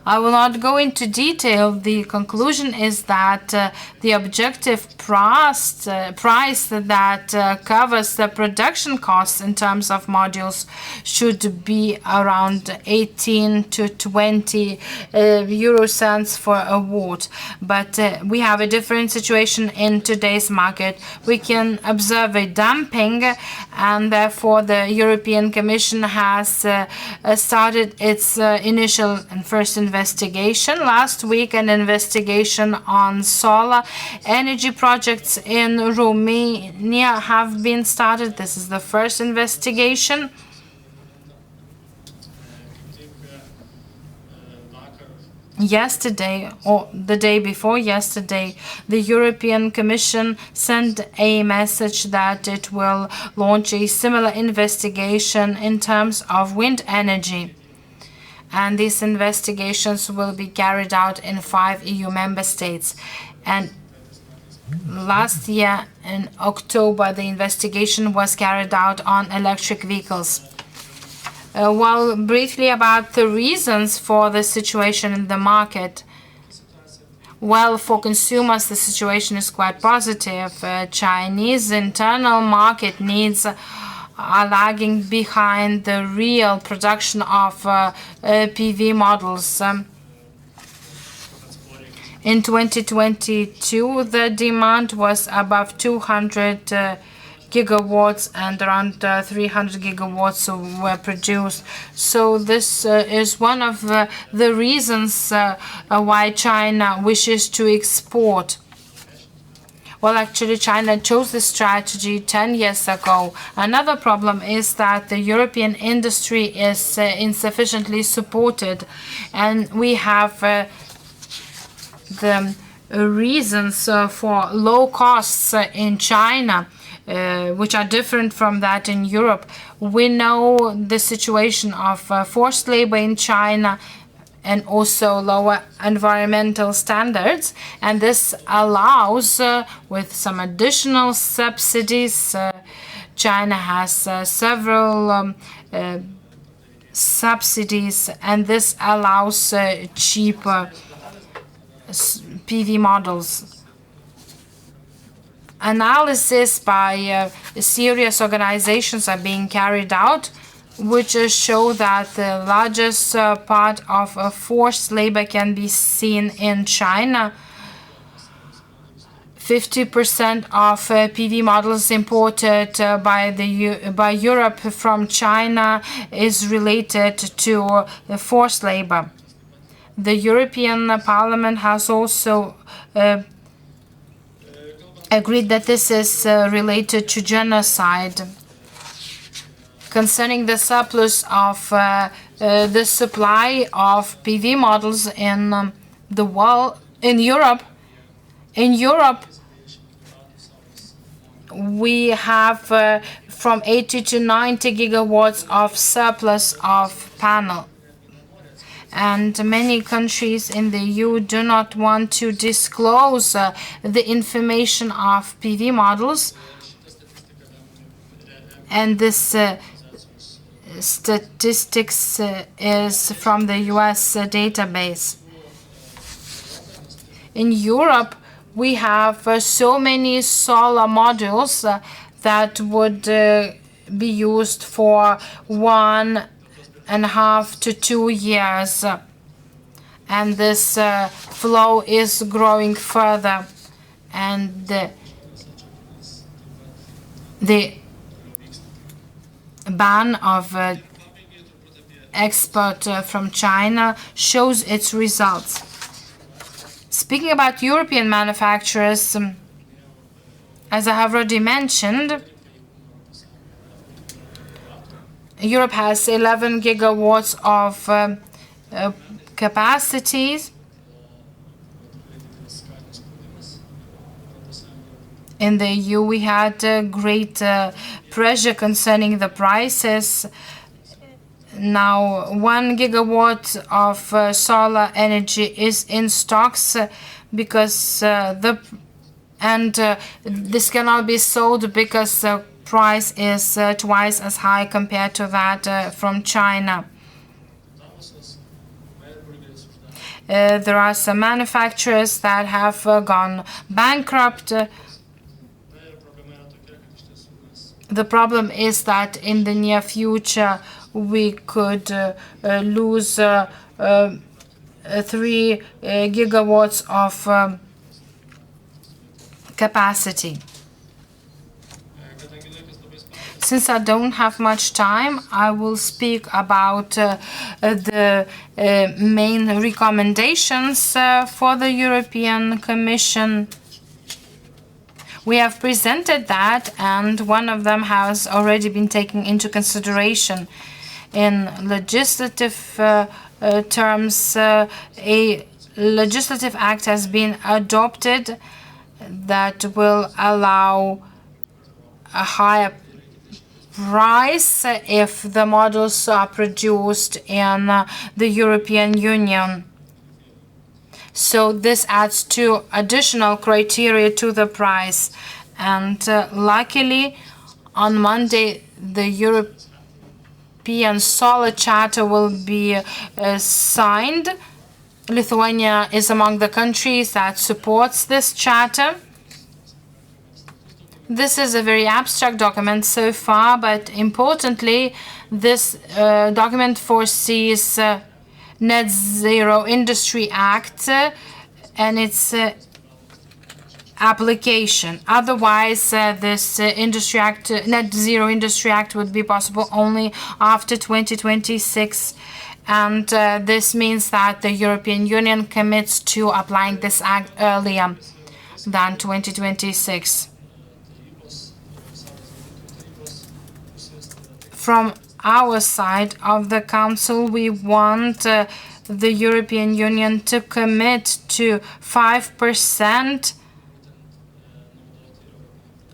B: I will not go into detail. The conclusion is that the objective price that covers the production costs in terms of modules should be around 18 to 20 euro cents for a watt. But we have a different situation in today's market. We can observe a dumping, and therefore the European Commission has started its initial and first investment investigation. Last week, an investigation on solar energy projects in Romania have been started. This is the first investigation. Yesterday, or the day before yesterday, the European Commission sent a message that it will launch a similar investigation in terms of wind energy. And these investigations will be carried out in 5 EU member states. And last year, in October, the investigation was carried out on electric vehicles. Well, briefly about the reasons for the situation in the market. Well, for consumers, the situation is quite positive. Chinese internal market needs are lagging behind the real production of PV models. In 2022, the demand was above 200 gigawatts, and around 300 gigawatts were produced. So this is one of the reasons why China wishes to export. Well, actually, China chose this strategy 10 years ago. Another problem is that the European industry is insufficiently supported, and we have the reasons for low costs in China, which are different from that in Europe. We know the situation of forced labor in China and also lower environmental standards, and this allows, with some additional subsidies, China has several subsidies, and this allows cheaper PV models. Analysis by serious organizations are being carried out, which show that the largest part of forced labor can be seen in China. 50% of PV models imported by Europe from China is related to forced labor. The European Parliament has also agreed that this is related to genocide. Concerning the surplus of the supply of PV models in the world, in Europe, we have from 80 to 90 gigawatts of surplus of panel. And many countries in the EU do not want to disclose the information of PV models. And this statistics is from the US database. In Europe, we have so many solar modules that would be used for 1.5 to 2 years, and this flow is growing further, and the ban of export from China shows its results. Speaking about European manufacturers, as I have already mentioned, Europe has 11 gigawatts of capacities. In the EU, we had great pressure concerning the prices. Now, 1 gigawatt of solar energy is in stocks because this cannot be sold because the price is twice as high compared to that from China. There are some manufacturers that have gone bankrupt. The problem is that in the near future we could lose 3 gigawatts of capacity. Since I don't have much time, I will speak about the main recommendations for the European Commission. We have presented that, and one of them has already been taken into consideration. In legislative terms, a legislative act has been adopted that will allow a higher price if the models are produced in the European Union. So this adds two additional criteria to the price. And luckily, on Monday, the European Solar Charter will be signed. Lithuania is among the countries that supports this charter. This is a very abstract document so far, but importantly, this document foresees Net Zero Industry Act and its application. Otherwise, this Industry Act, Net Zero Industry Act, would be possible only after 2026. And this means that the European Union commits to applying this act earlier than 2026. From our side of the Council, we want the European Union to commit to 5%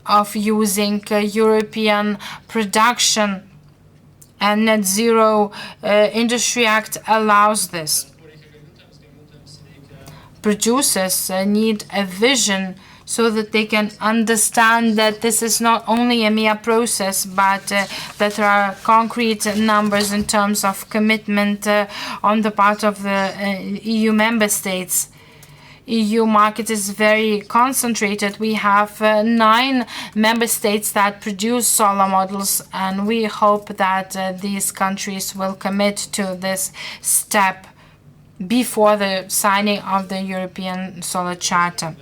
B: of using European production, and Net Zero Industry Act allows this. Producers need a vision so that they can understand that this is not only a mere process, but that there are concrete numbers in terms of commitment on the part of the EU member states. EU market is very concentrated. We have 9 member states that produce solar models, and we hope that these countries will commit to this step before the signing of the European Solar Charter.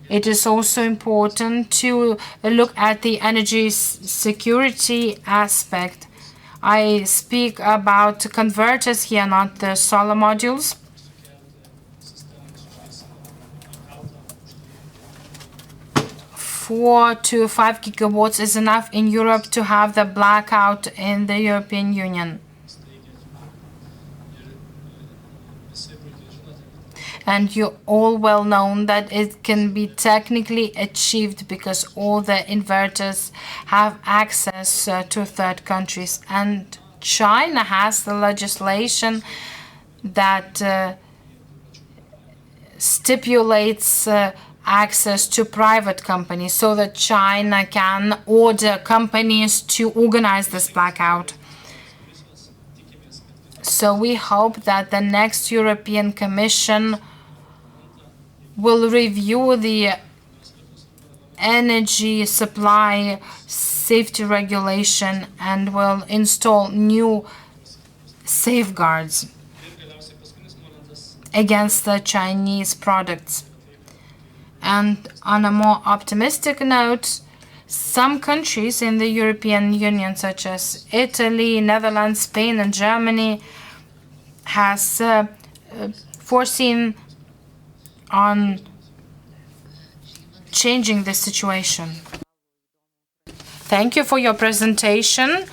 B: It is also important to look at the energy security aspect. I speak about converters here, not the solar modules. 4 to 5 gigawatts is enough in Europe to have the blackout in the European Union. And you all well know that it can be technically achieved because all the inverters have access to third countries. And China has the legislation that stipulates access to private companies so that China can order companies to organize this blackout. So we hope that the next European Commission will review the energy supply safety regulation and will install new safeguards against the Chinese products. And on a more optimistic note, some countries in the European Union, such as Italy, Netherlands, Spain, and Germany, has foreseen on changing the situation. Thank you for your presentation.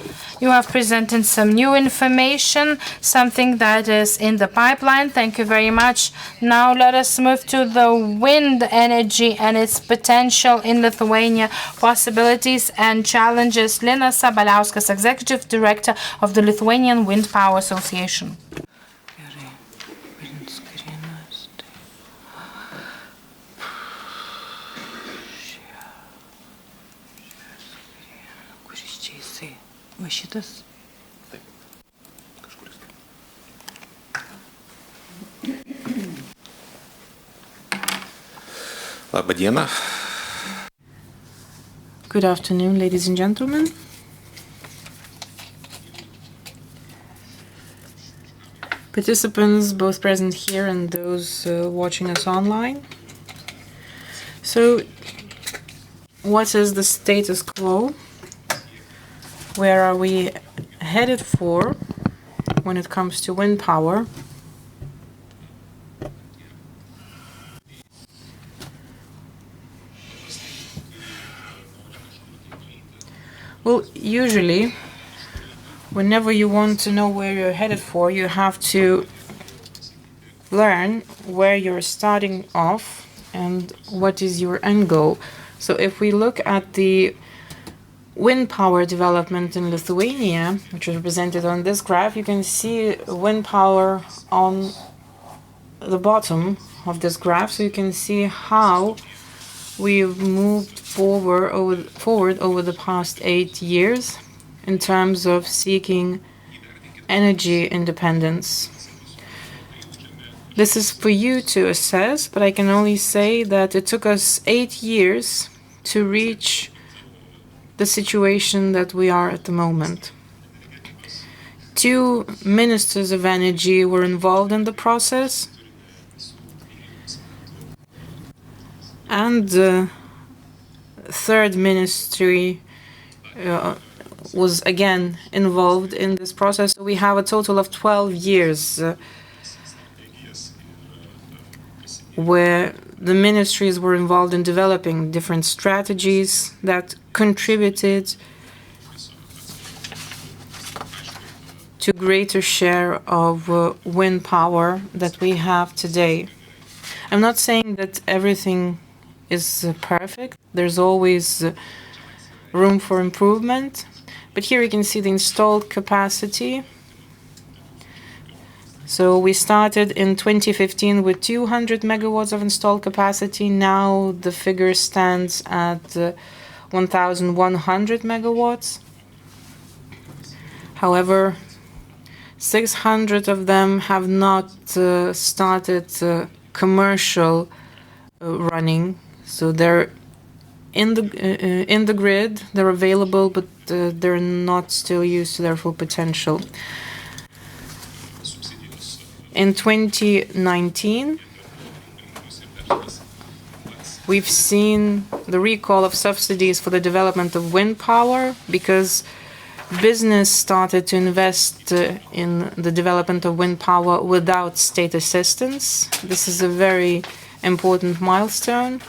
B: You have presented some new information, something that is in the pipeline. Thank you very much. Now let us move to the wind energy and its potential in Lithuania, possibilities and challenges. Linas Sabaliauskas, Executive Director of the Lithuanian Wind Power Association.
I: Va šitas.
H: Labą dieną.
G: Good afternoon, ladies and gentlemen. Participants, both present here and those watching us online. So, what is the status quo Where are we headed for when it comes to wind power? Well, usually, whenever you want to know where you're headed for, you have to learn where you're starting off and what is your end goal. So if we look at the wind power development in Lithuania, which is represented on this graph, you can see wind power on the bottom of this graph. So you can see how we've moved forward over the past 8 years in terms of seeking energy independence. This is for you to assess, but I can only say that it took us 8 years to reach the situation that we are at the moment. 2 ministers of energy were involved in the process, and the third ministry was again involved in this process. So we have a total of 12 years where the ministries were involved in developing different strategies that contributed to greater share of wind power that we have today. I'm not saying that everything is perfect. There's always room for improvement. But here you can see the installed capacity. So we started in 2015 with 200 megawatts of installed capacity. Now the figure stands at 1,100 megawatts. However, 600 of them have not started commercial running. So they're in the grid, they're available, but they're not still used to their full potential. In 2019, we've seen the recall of subsidies for the development of wind power because business started to invest in the development of wind power without state assistance. This is a very important milestone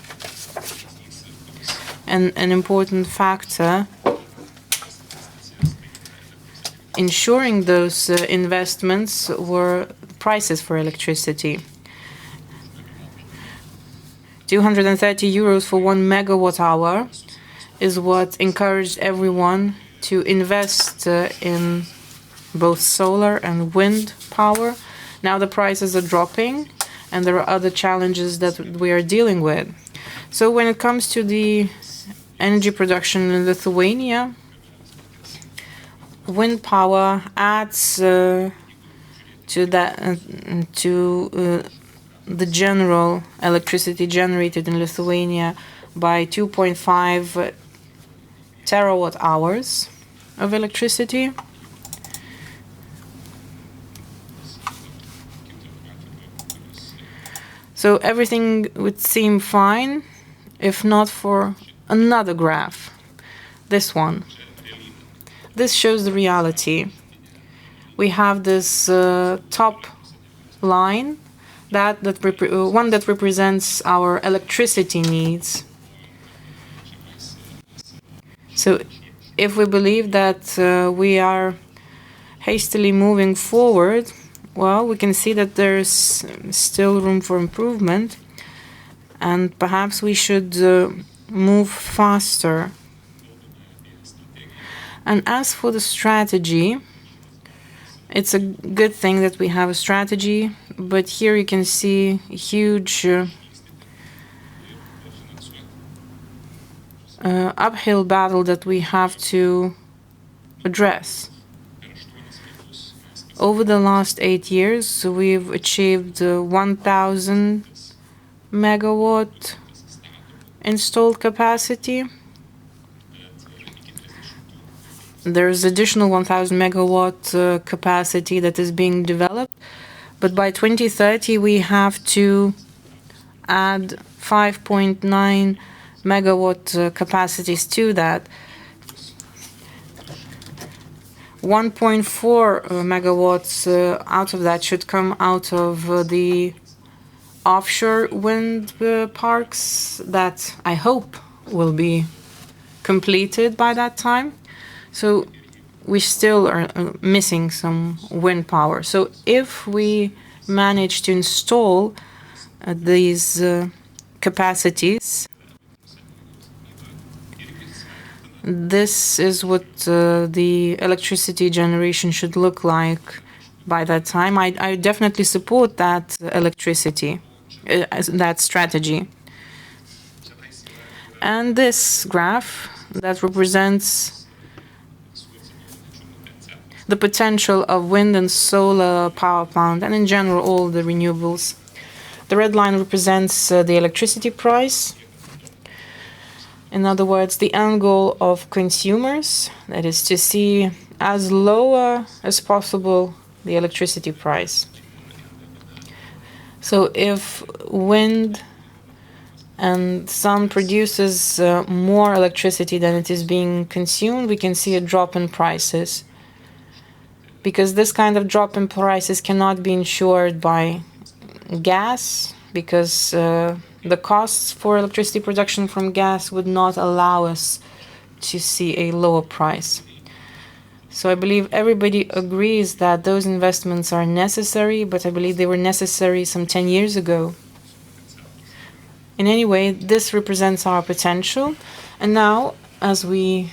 G: and an important factor ensuring those investments were prices for electricity. 230 euros for 1 megawatt hour is what encouraged everyone to invest in both solar and wind power. Now the prices are dropping and there are other challenges that we are dealing with. So when it comes to the energy production in Lithuania, wind power adds to the general electricity generated in Lithuania by 2.5 terawatt hours of electricity. So everything would seem fine if not for another graph, this one. This shows the reality. We have this top line, one that represents our electricity needs. So if we believe that we are hastily moving forward, well, we can see that there's still room for improvement, and perhaps we should move faster. And as for the strategy, it's a good thing that we have a strategy, but here you can see a huge uphill battle that we have to address. Over the last 8 years, we've achieved 1,000 megawatt installed capacity. There's additional 1,000 megawatt capacity that is being developed, but by 2030 we have to add 5.9 megawatt capacities to that. 1.4 megawatts out of that should come out of the offshore wind parks that I hope will be completed by that time. So we still are missing some wind power. So if we manage to install these capacities, this is what the electricity generation should look like by that time. I definitely support that electricity, that strategy. And this graph that represents the potential of wind and solar power plant, and in general all the renewables. The red line represents the electricity price. In other words, the end goal of consumers, that is to see as low as possible the electricity price. So if wind and sun produces more electricity than it is being consumed, we can see a drop in prices. Because this kind of drop in prices cannot be ensured by gas, because the costs for electricity production from gas would not allow us to see a lower price. So I believe everybody agrees that those investments are necessary, but I believe they were necessary some 10 years ago. In any way, this represents our potential. And now, as we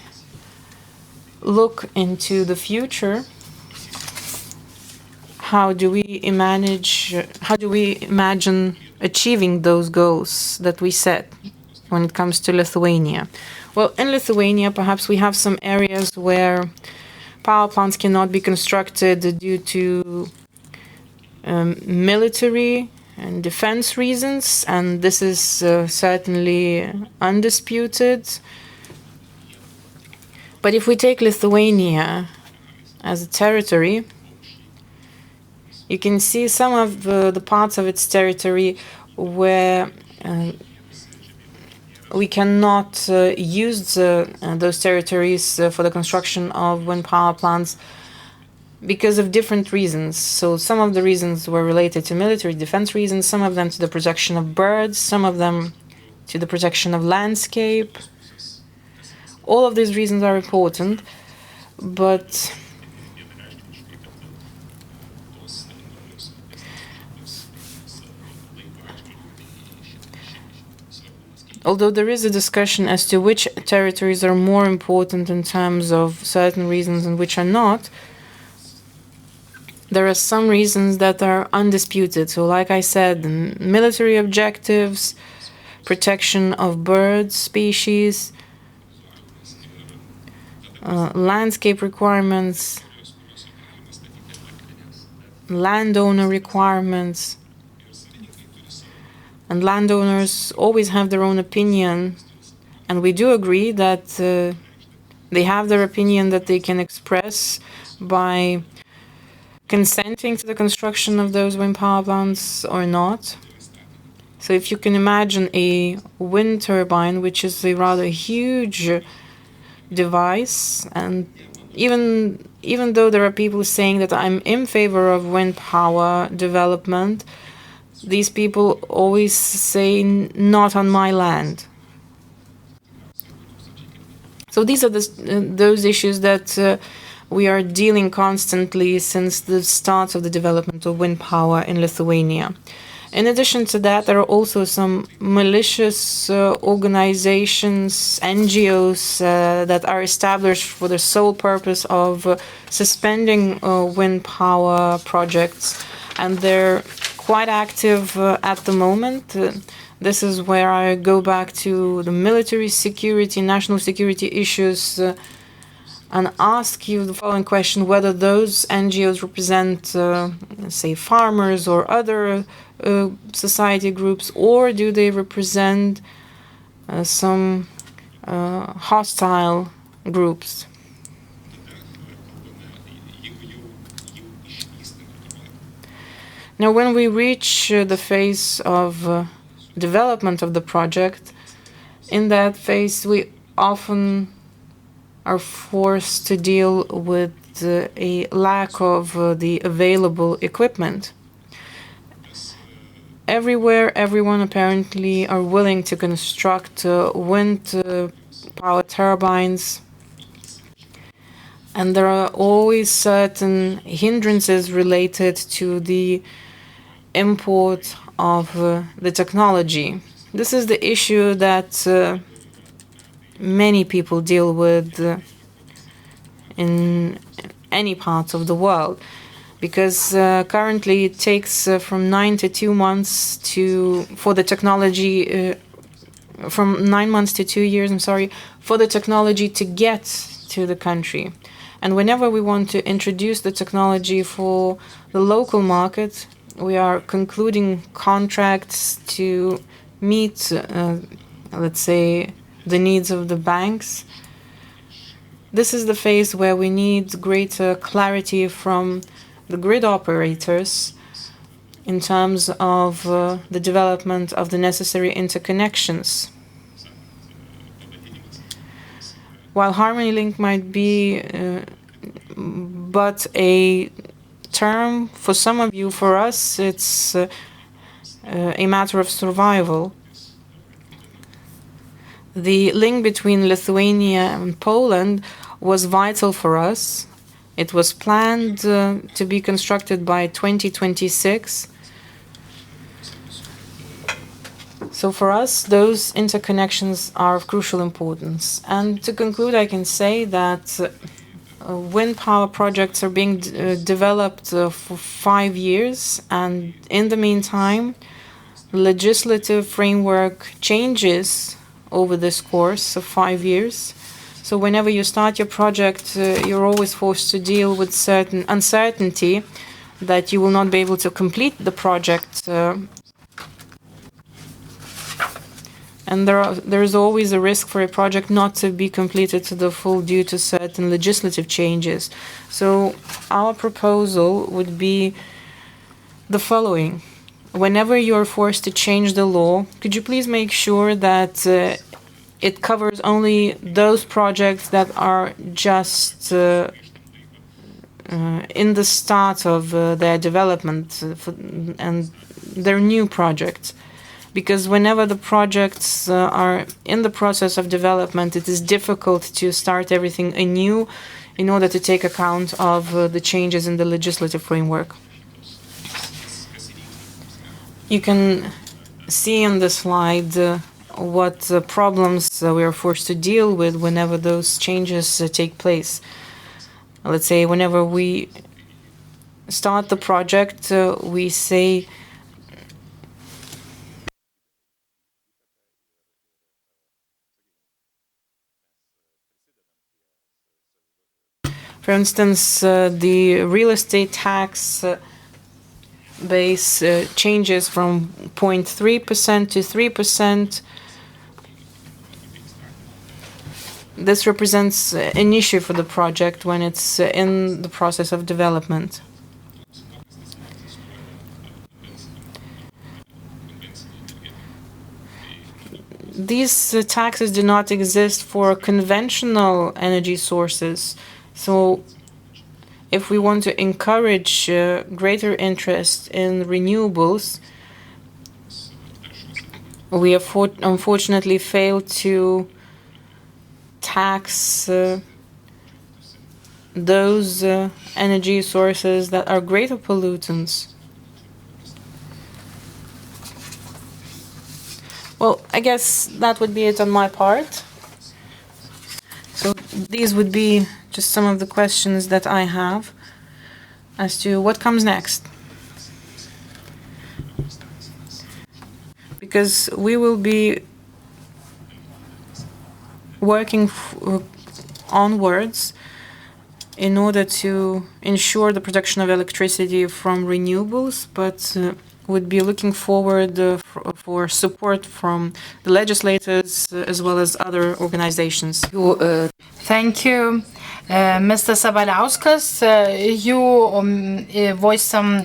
G: look into the future, how do we imagine achieving those goals that we set when it comes to Lithuania? Well, in Lithuania, perhaps we have some areas where power plants cannot be constructed due to military and defense reasons, and this is certainly undisputed. But if we take Lithuania as a territory, you can see some of the parts of its territory where we cannot use those territories for the construction of wind power plants because of different reasons. So some of the reasons were related to military defense reasons, some of them to the protection of birds, some of them to the protection of landscape. All of these reasons are important, but although there is a discussion as to which territories are more important in terms of certain reasons and which are not, there are some reasons that are undisputed. So like I said, military objectives, protection of bird species, landscape requirements, landowner requirements. And landowners always have their own opinion, and we do agree that they have their opinion that they can express by consenting to the construction of those wind power plants or not. So if you can imagine a wind turbine, which is a rather huge device, and even though there are people saying that I'm in favor of wind power development, these people always say, not on my land. So these are those issues that we are dealing constantly since the start of the development of wind power in Lithuania. In addition to that, there are also some malicious organizations, NGOs, that are established for the sole purpose of suspending wind power projects, and they're quite active at the moment. This is where I go back to the military security, national security issues, and ask you the following question: whether those NGOs represent, say, farmers or other society groups, or do they represent some hostile groups? Now, when we reach the phase of development of the project, in that phase we often are forced to deal with a lack of the available equipment. Everywhere, everyone apparently are willing to construct wind power turbines, and there are always certain hindrances related to the import of the technology. This is the issue that many people deal with in any part of the world, because currently it takes from 9 to 2 months for the technology, from 9 months to 2 years, for the technology to get to the country. And whenever we want to introduce the technology for the local market, we are concluding contracts to meet, let's say, the needs of the banks. This is the phase where we need greater clarity from the grid operators in terms of the development of the necessary interconnections. While Harmony Link might be but a term for some of you, for us it's a matter of survival. The link between Lithuania and Poland was vital for us. It was planned to be constructed by 2026. So for us, those interconnections are of crucial importance. And to conclude, I can say that wind power projects are being developed for 5 years, and in the meantime, legislative framework changes over this course of 5 years. So whenever you start your project, you're always forced to deal with certain uncertainty that you will not be able to complete the project. And there is always a risk for a project not to be completed to the full due to certain legislative changes. So our proposal would be the following. Whenever you're forced to change the law, could you please make sure that it covers only those projects that are just in the start of their development and they're new projects? Because whenever the projects are in the process of development, it is difficult to start everything anew in order to take account of the changes in the legislative framework. You can see on the slide what problems we are forced to deal with whenever those changes take place. Let's say whenever we start the project, we say, for instance, the real estate tax base changes from 0.3% to 3%. This represents an issue for the project when it's in the process of development. These taxes do not exist for conventional energy sources. So if we want to encourage greater interest in renewables, we unfortunately fail to tax those energy sources that are greater pollutants. Well, I guess that would be it on my part. So these would be just some of the questions that I have as to what comes next. Because we will be working onwards in order to ensure the production of electricity from renewables, but would be looking forward for support from the legislators as well as other organizations.
B: Thank you. Mr. Sabaliauskas, you voiced some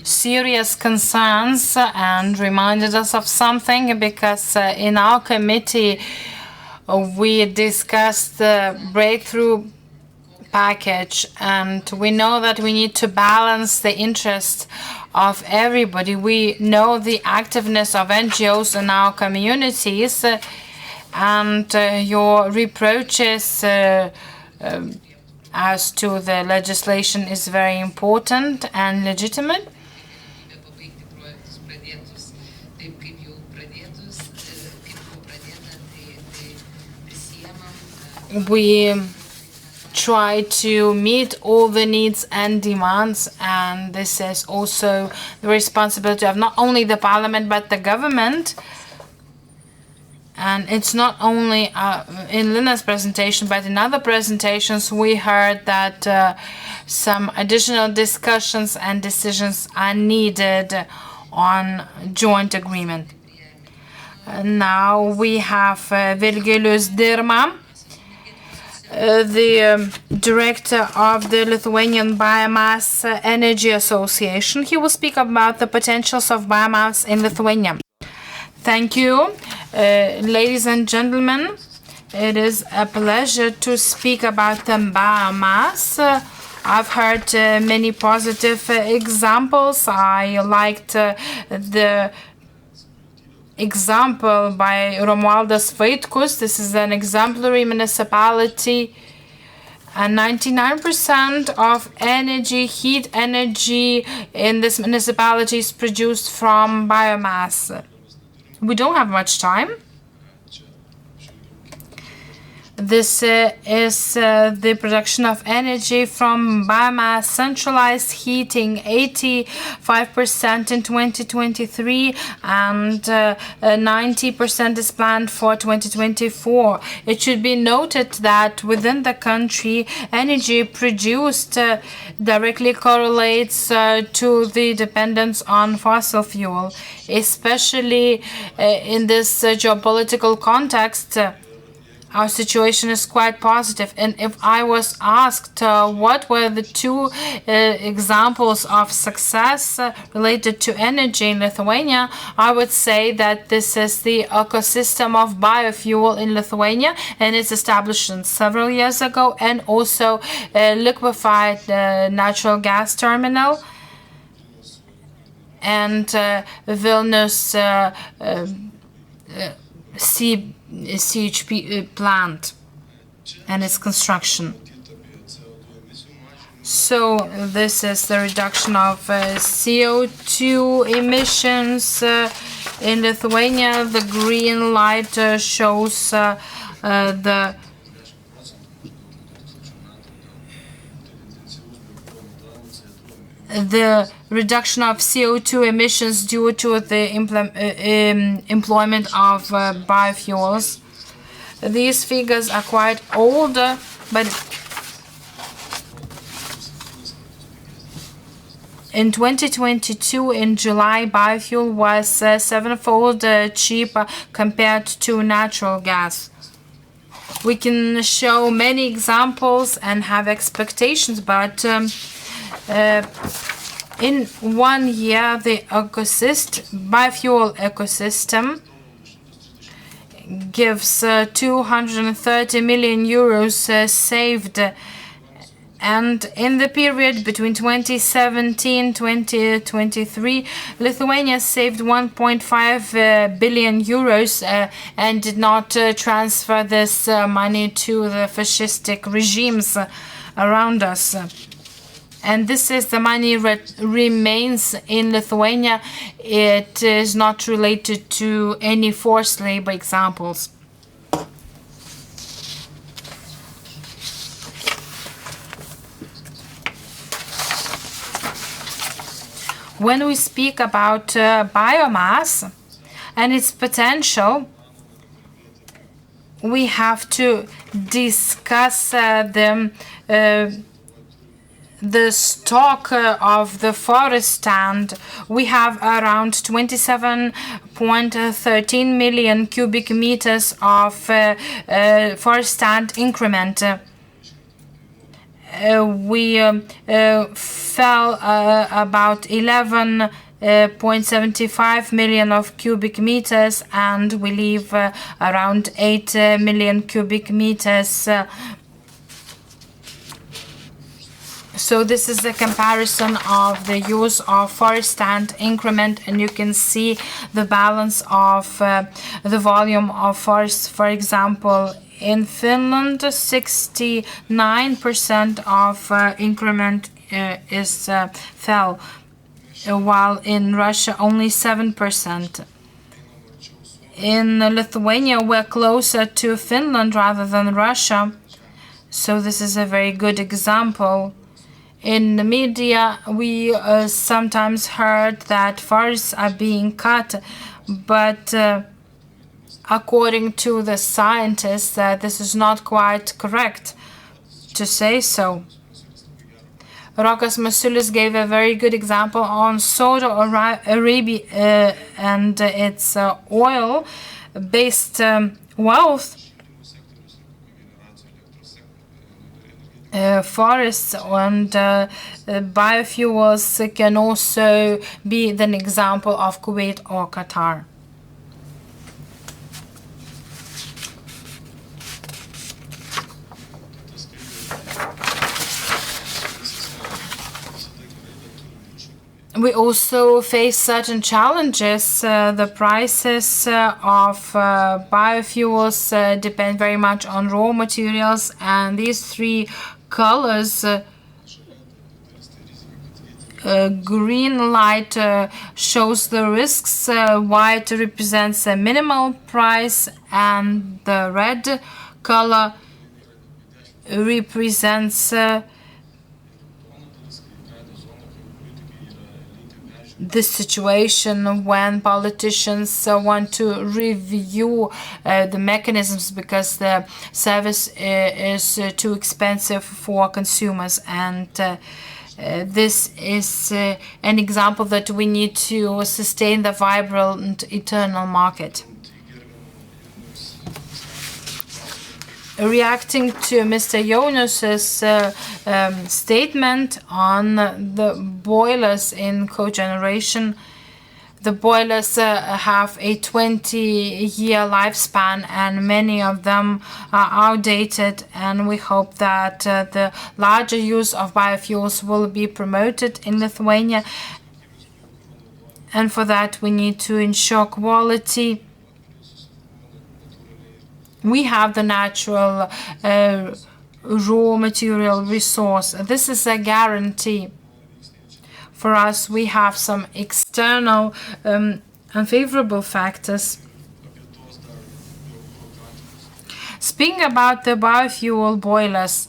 B: serious concerns and reminded us of something, because in our committee we discussed breakthrough package, and we know that we need to balance the interest of everybody. We know the activeness of NGOs in our communities, and your reproaches as to the legislation is very important and legitimate. We try to meet all the needs and demands, and this is also the responsibility of not only the Parliament but the government. And it's not only in Lina's presentation, but in other presentations we heard that some additional discussions and decisions are needed on joint agreement. Now we have Virgilijus Dirma, the director of the Lithuanian Biomass Energy Association. He will speak about the potentials of biomass in Lithuania. Thank you, ladies and gentlemen. It is a pleasure to speak about the biomass. I've heard many positive examples. I liked the example by Romualdas Vaitkus. This is an exemplary municipality, and 99% of energy, heat energy in this municipality is produced from biomass. We don't have much time. This is the production of energy from biomass, centralized heating, 85% in 2023, and 90% is planned for 2024. It should be noted that within the country, energy produced directly correlates to the dependence on fossil fuel, especially in this geopolitical context. Our situation is quite positive. And if I was asked what were the two examples of success related to energy in Lithuania, I would say that this is the ecosystem of biofuel in Lithuania, and it's established several years ago, and also a liquefied natural gas terminal and Vilnius CHP plant and its construction. So this is the reduction of CO2 emissions in Lithuania. The green light shows the reduction of CO2 emissions due to the employment of biofuels. These figures are quite old, but in 2022, in July, biofuel was sevenfold cheaper compared to natural gas. We can show many examples and have expectations, but in 1 year, the biofuel ecosystem gives 230 million euros saved. And in the period between 2017 and 2023, Lithuania saved 1.5 billion euros and did not transfer this money to the fascistic regimes around us. And this is the money remains in Lithuania. It is not related to any forced labor examples. When we speak about biomass and its potential, we have to discuss the stock of the forest stand. We have around 27.13 million cubic meters of forest stand increment. We fell about 11.75 million of cubic meters, and we leave around 8 million cubic meters So this is a comparison of the use of forest and increment, and you can see the balance of the volume of forests. For example, in Finland, 69% of increment is fell, while in Russia only 7%. In Lithuania, we're closer to Finland rather than Russia, so this is a very good example. In the media, we sometimes heard that forests are being cut, but according to the scientists, this is not quite correct to say so. Rokas Masiulis gave a very good example on Saudi Arabia and its oil-based wealth. Forests and biofuels can also be an example of Kuwait or Qatar. We also face certain challenges. The prices of biofuels depend very much on raw materials, and these three colors, green light shows the risks, white represents a minimal price, and the red color represents this situation when politicians want to review the mechanisms because the service is too expensive for consumers, and this is an example that we need to sustain the vibrant internal market. Reacting to Mr. Jaunius's statement on the boilers in cogeneration, the boilers have a 20-year lifespan, and many of them are outdated, and we hope that the larger use of biofuels will be promoted in Lithuania, and for that we need to ensure quality. We have the natural raw material resource. This is a guarantee. For us, we have some external unfavorable factors. Speaking about the biofuel boilers,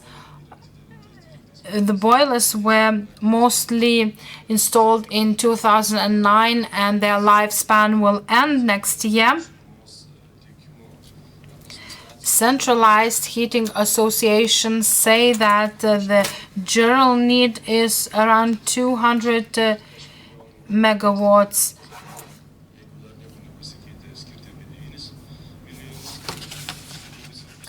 B: the boilers were mostly installed in 2009 and their lifespan will end next year. Centralized heating associations say that the general need is around 200 megawatts.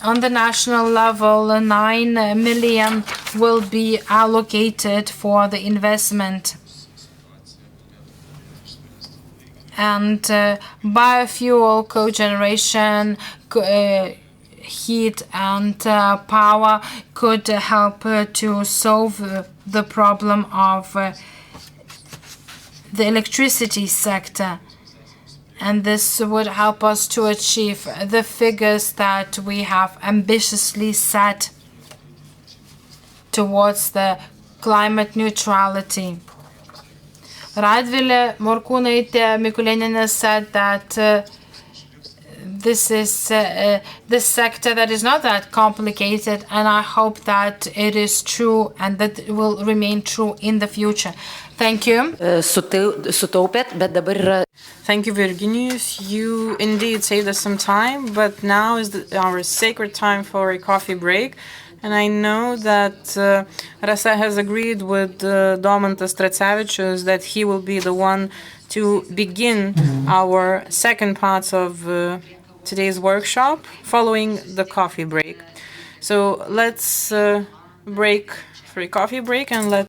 B: On the national level, 9 million will be allocated for the investment. And biofuel cogeneration, heat and power could help to solve the problem of the electricity sector. And this would help us to achieve the figures that we have ambitiously set towards the climate neutrality. Radvilė Morkūnaitė Mikulėnienė said that this is this sector that is not that complicated, and I hope that it is true and that it will remain true in the future. Thank you.
A: Sutaupėt, bet dabar yra.
G: Thank you, Virginijus. You indeed saved us some time, but now is our sacred time for a coffee break. And I know that Rasa has agreed with Domantas Tracevičius that he will be the one to begin our second part of today's workshop following the coffee break. So let's break for a coffee break and let's